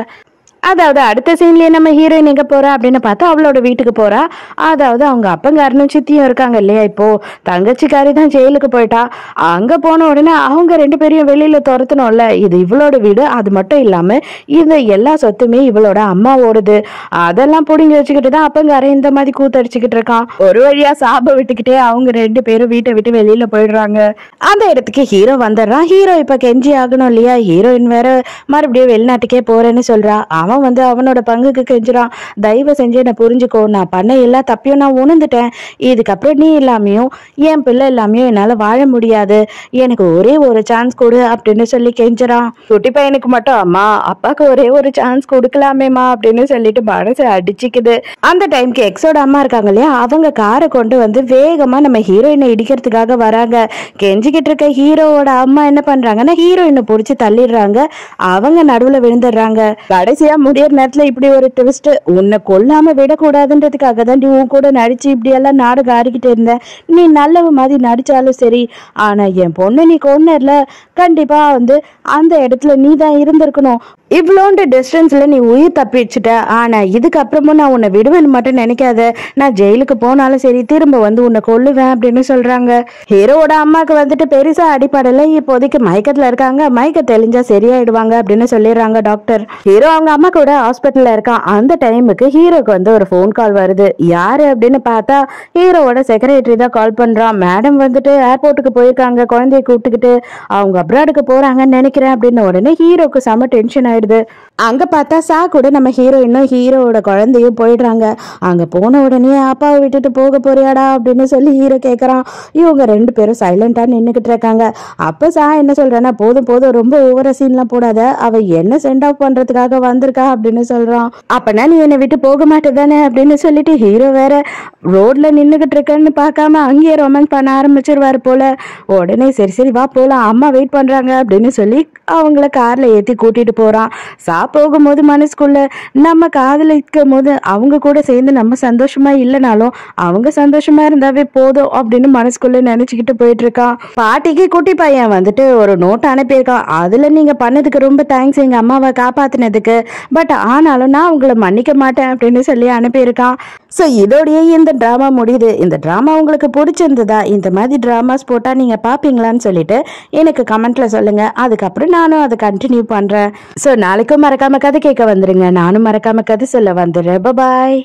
அதாவது அடுத்த சீன்லயே நம்ம ஹீரோயின் எங்க போறா அப்படின்னு பார்த்தா அவளோட வீட்டுக்கு போறா. அதாவது அவங்க அப்பங்காரனும் சித்தியும் இருக்காங்க இல்லையா, இப்போ தங்கச்சிக்காரி தான் ஜெயிலுக்கு போயிட்டா. அங்க போன உடனே அவங்க 2 பேரையும் வெளியில துரத்தணும்ல, இது இவளோட வீடு, அது மட்டும் இல்லாம இந்த எல்லா சொத்துமே இவளோட அம்மாவோடுது, அதெல்லாம் புடிங்கி வச்சுக்கிட்டு தான் அப்பங்காரன் இந்த மாதிரி கூத்தடிச்சுக்கிட்டு இருக்கான். ஒரு வழியா சாப விட்டுக்கிட்டே அவங்க 2 பேரும் வீட்டை விட்டு வெளியில போயிடுறாங்க. அந்த இடத்துக்கு ஹீரோ வந்துடுறான். ஹீரோ இப்ப கெஞ்சி ஆகணும் இல்லையா, ஹீரோயின் வேற மறுபடியும் வெளிநாட்டுக்கே போறேன்னு சொல்றா. அவன் வந்து அவனோட பங்குக்கு கெஞ்சுறான், தயவு செஞ்சு என்ன புரிஞ்சுக்கோ, நான் பண்ண எல்லா தப்பையும் நான் உணர்ந்துட்டேன், இதுக்கப்புறம் நீ இல்லாமையும் என் பிள்ளை இல்லாமையும் என்னால வாழ முடியாது, எனக்கு ஒரே ஒரு சான்ஸ் கொடு அப்படின்னு சொல்லி கெஞ்சுறான். குட்டி பையனுக்கு மட்டும் அம்மா அப்பாவுக்கு ஒரே ஒரு சான்ஸ் கொடுக்கலாமேமா அப்படின்னு சொல்லிட்டு மனசு அடிச்சுக்குது. அந்த டைம்க்கு எக்ஸோட அம்மா இருக்காங்க இல்லையா, அவங்க காரை கொண்டு வந்து வேகமா நம்ம ஹீரோயினை இடிக்கிறதுக்காக வராங்க. கெஞ்சிக்கிட்டு இருக்க ஹீரோவோட அம்மா என்ன பண்றாங்கன்னா ஹீரோயினை பிடிச்சி தள்ளிடுறாங்க. அவங்க நடுவுல விழுந்துடுறாங்க. கடைசியா முடியற நேரத்துல இப்படி ஒரு ட்விஸ்ட், உன்னை கொல்லாம விடக்கூடாதுன்றதுக்காக தான் நீ உன் கூட நடிச்சு இப்படி எல்லாம் நாடகம் ஆடிக்கிட்டு இருந்த, நீ நல்லவ மாதிரி நடிச்சாலும் சரி, ஆனா என் பொண்ணு நீ கொன்னர்ல, கண்டிப்பா வந்து அந்த இடத்துல நீ தான் இருந்திருக்கணும், இவ்வளோண்டு டிஸ்டன்ஸ்ல நீ உயிர் தப்பிச்சுட்ட, ஆனா இதுக்கப்புறமும் நான் உன்னை விடுவேன்னு மட்டும் நினைக்காத, நான் ஜெயிலுக்கு போனாலும் சரி திரும்ப வந்து உன்னை கொல்லுவேன் அப்படின்னு சொல்றாங்க. ஹீரோவோட அம்மாக்கு வந்துட்டு பெருசா அடிப்படல, இப்போதைக்கு மயக்கத்துல இருக்காங்க, மயக்க தெளிஞ்சா சரியாயிடுவாங்க அப்படின்னு சொல்லிடுறாங்க டாக்டர். ஹீரோ அவங்க அம்மா கூட ஹாஸ்பிட்டல்ல இருக்கான். அந்த டைமுக்கு ஹீரோக்கு வந்து ஒரு ஃபோன் கால் வருது. யாரு அப்படின்னு பார்த்தா ஹீரோவோட செக்ரட்டரி தான் கால் பண்றான். மேடம் வந்துட்டு ஏர்போர்ட்டுக்கு போயிருக்காங்க குழந்தைய கூப்பிட்டுக்கிட்டு, அவங்க அப்ராடுக்கு போறாங்கன்னு நினைக்கிறேன் அப்படின்னு. உடனே ஹீரோக்கு செம டென்ஷன் ஆயிடுது. அங்க பார்த்தா சா கூட நம்ம ஹீரோயினும் ஹீரோவோட குழந்தையும் போயிடுறாங்க. அங்க போன உடனே அப்பாவை விட்டுட்டு போக போறியாடா அப்படின்னு சொல்லி ஹீரோ கேட்கறான். இவங்க 2 பேரும் சைலண்டா நின்னுகிட்டு இருக்காங்க. அப்ப சா என்ன சொல்றான்னா, போதும் போதும் ரொம்ப ஓவர சீன்லாம் போடாத, அவ என்ன சென்ட் ஆஃப் பண்றதுக்காக வந்திருக்கா அப்படின்னு சொல்றான். அப்பனா நீ என்னை விட்டு போக மாட்டேதானே அப்படின்னு சொல்லிட்டு ஹீரோ வேற ரோட்ல நின்னுகிட்டு இருக்கன்னு பார்க்காம அங்கேயே ரொமான்ஸ் பண்ண ஆரம்பிச்சிருவாரு போல. உடனே சரி சரி வா போலாம், அம்மா வெயிட் பண்றாங்க அப்படின்னு சொல்லி அவங்கள கார்ல ஏத்தி கூட்டிட்டு போறான். சா போகும்போது மனசுக்குள்ள நம்ம காதலிக்கும் போது அவங்க கூட சேர்ந்து நம்ம சந்தோஷமா இல்லைனாலும் அவங்க சந்தோஷமா இருந்தாவே போதும் அப்படின்னு மனசுக்குள்ள நினைச்சுக்கிட்டு போயிட்டு இருக்கான். பாட்டிக்கு குட்டி பையன் வந்துட்டு ஒரு நோட் அனுப்பியிருக்கான். அதுல நீங்க பண்ணதுக்கு ரொம்ப தேங்க்ஸ் எங்க அம்மாவை காப்பாத்தினதுக்கு, பட் ஆனாலும் நான் உங்களை மன்னிக்க மாட்டேன் அப்படின்னு சொல்லி அனுப்பியிருக்கான். ஸோ இதோடய இந்த ட்ராமா முடியுது. இந்த ட்ராமா உங்களுக்கு பிடிச்சிருந்ததா? இந்த மாதிரி ட்ராமாஸ் போட்டால் நீங்கள் பார்ப்பீங்களான்னு சொல்லிட்டு எனக்கு கமெண்ட்டில் சொல்லுங்கள். அதுக்கப்புறம் நானும் அதை கண்டினியூ பண்ணுறேன். ஸோ நாளைக்கும் மறக்காமல் கதை கேட்க வந்துடுங்க. நானும் மறக்காமல் கதை சொல்ல வந்துடுறேன். பாய்.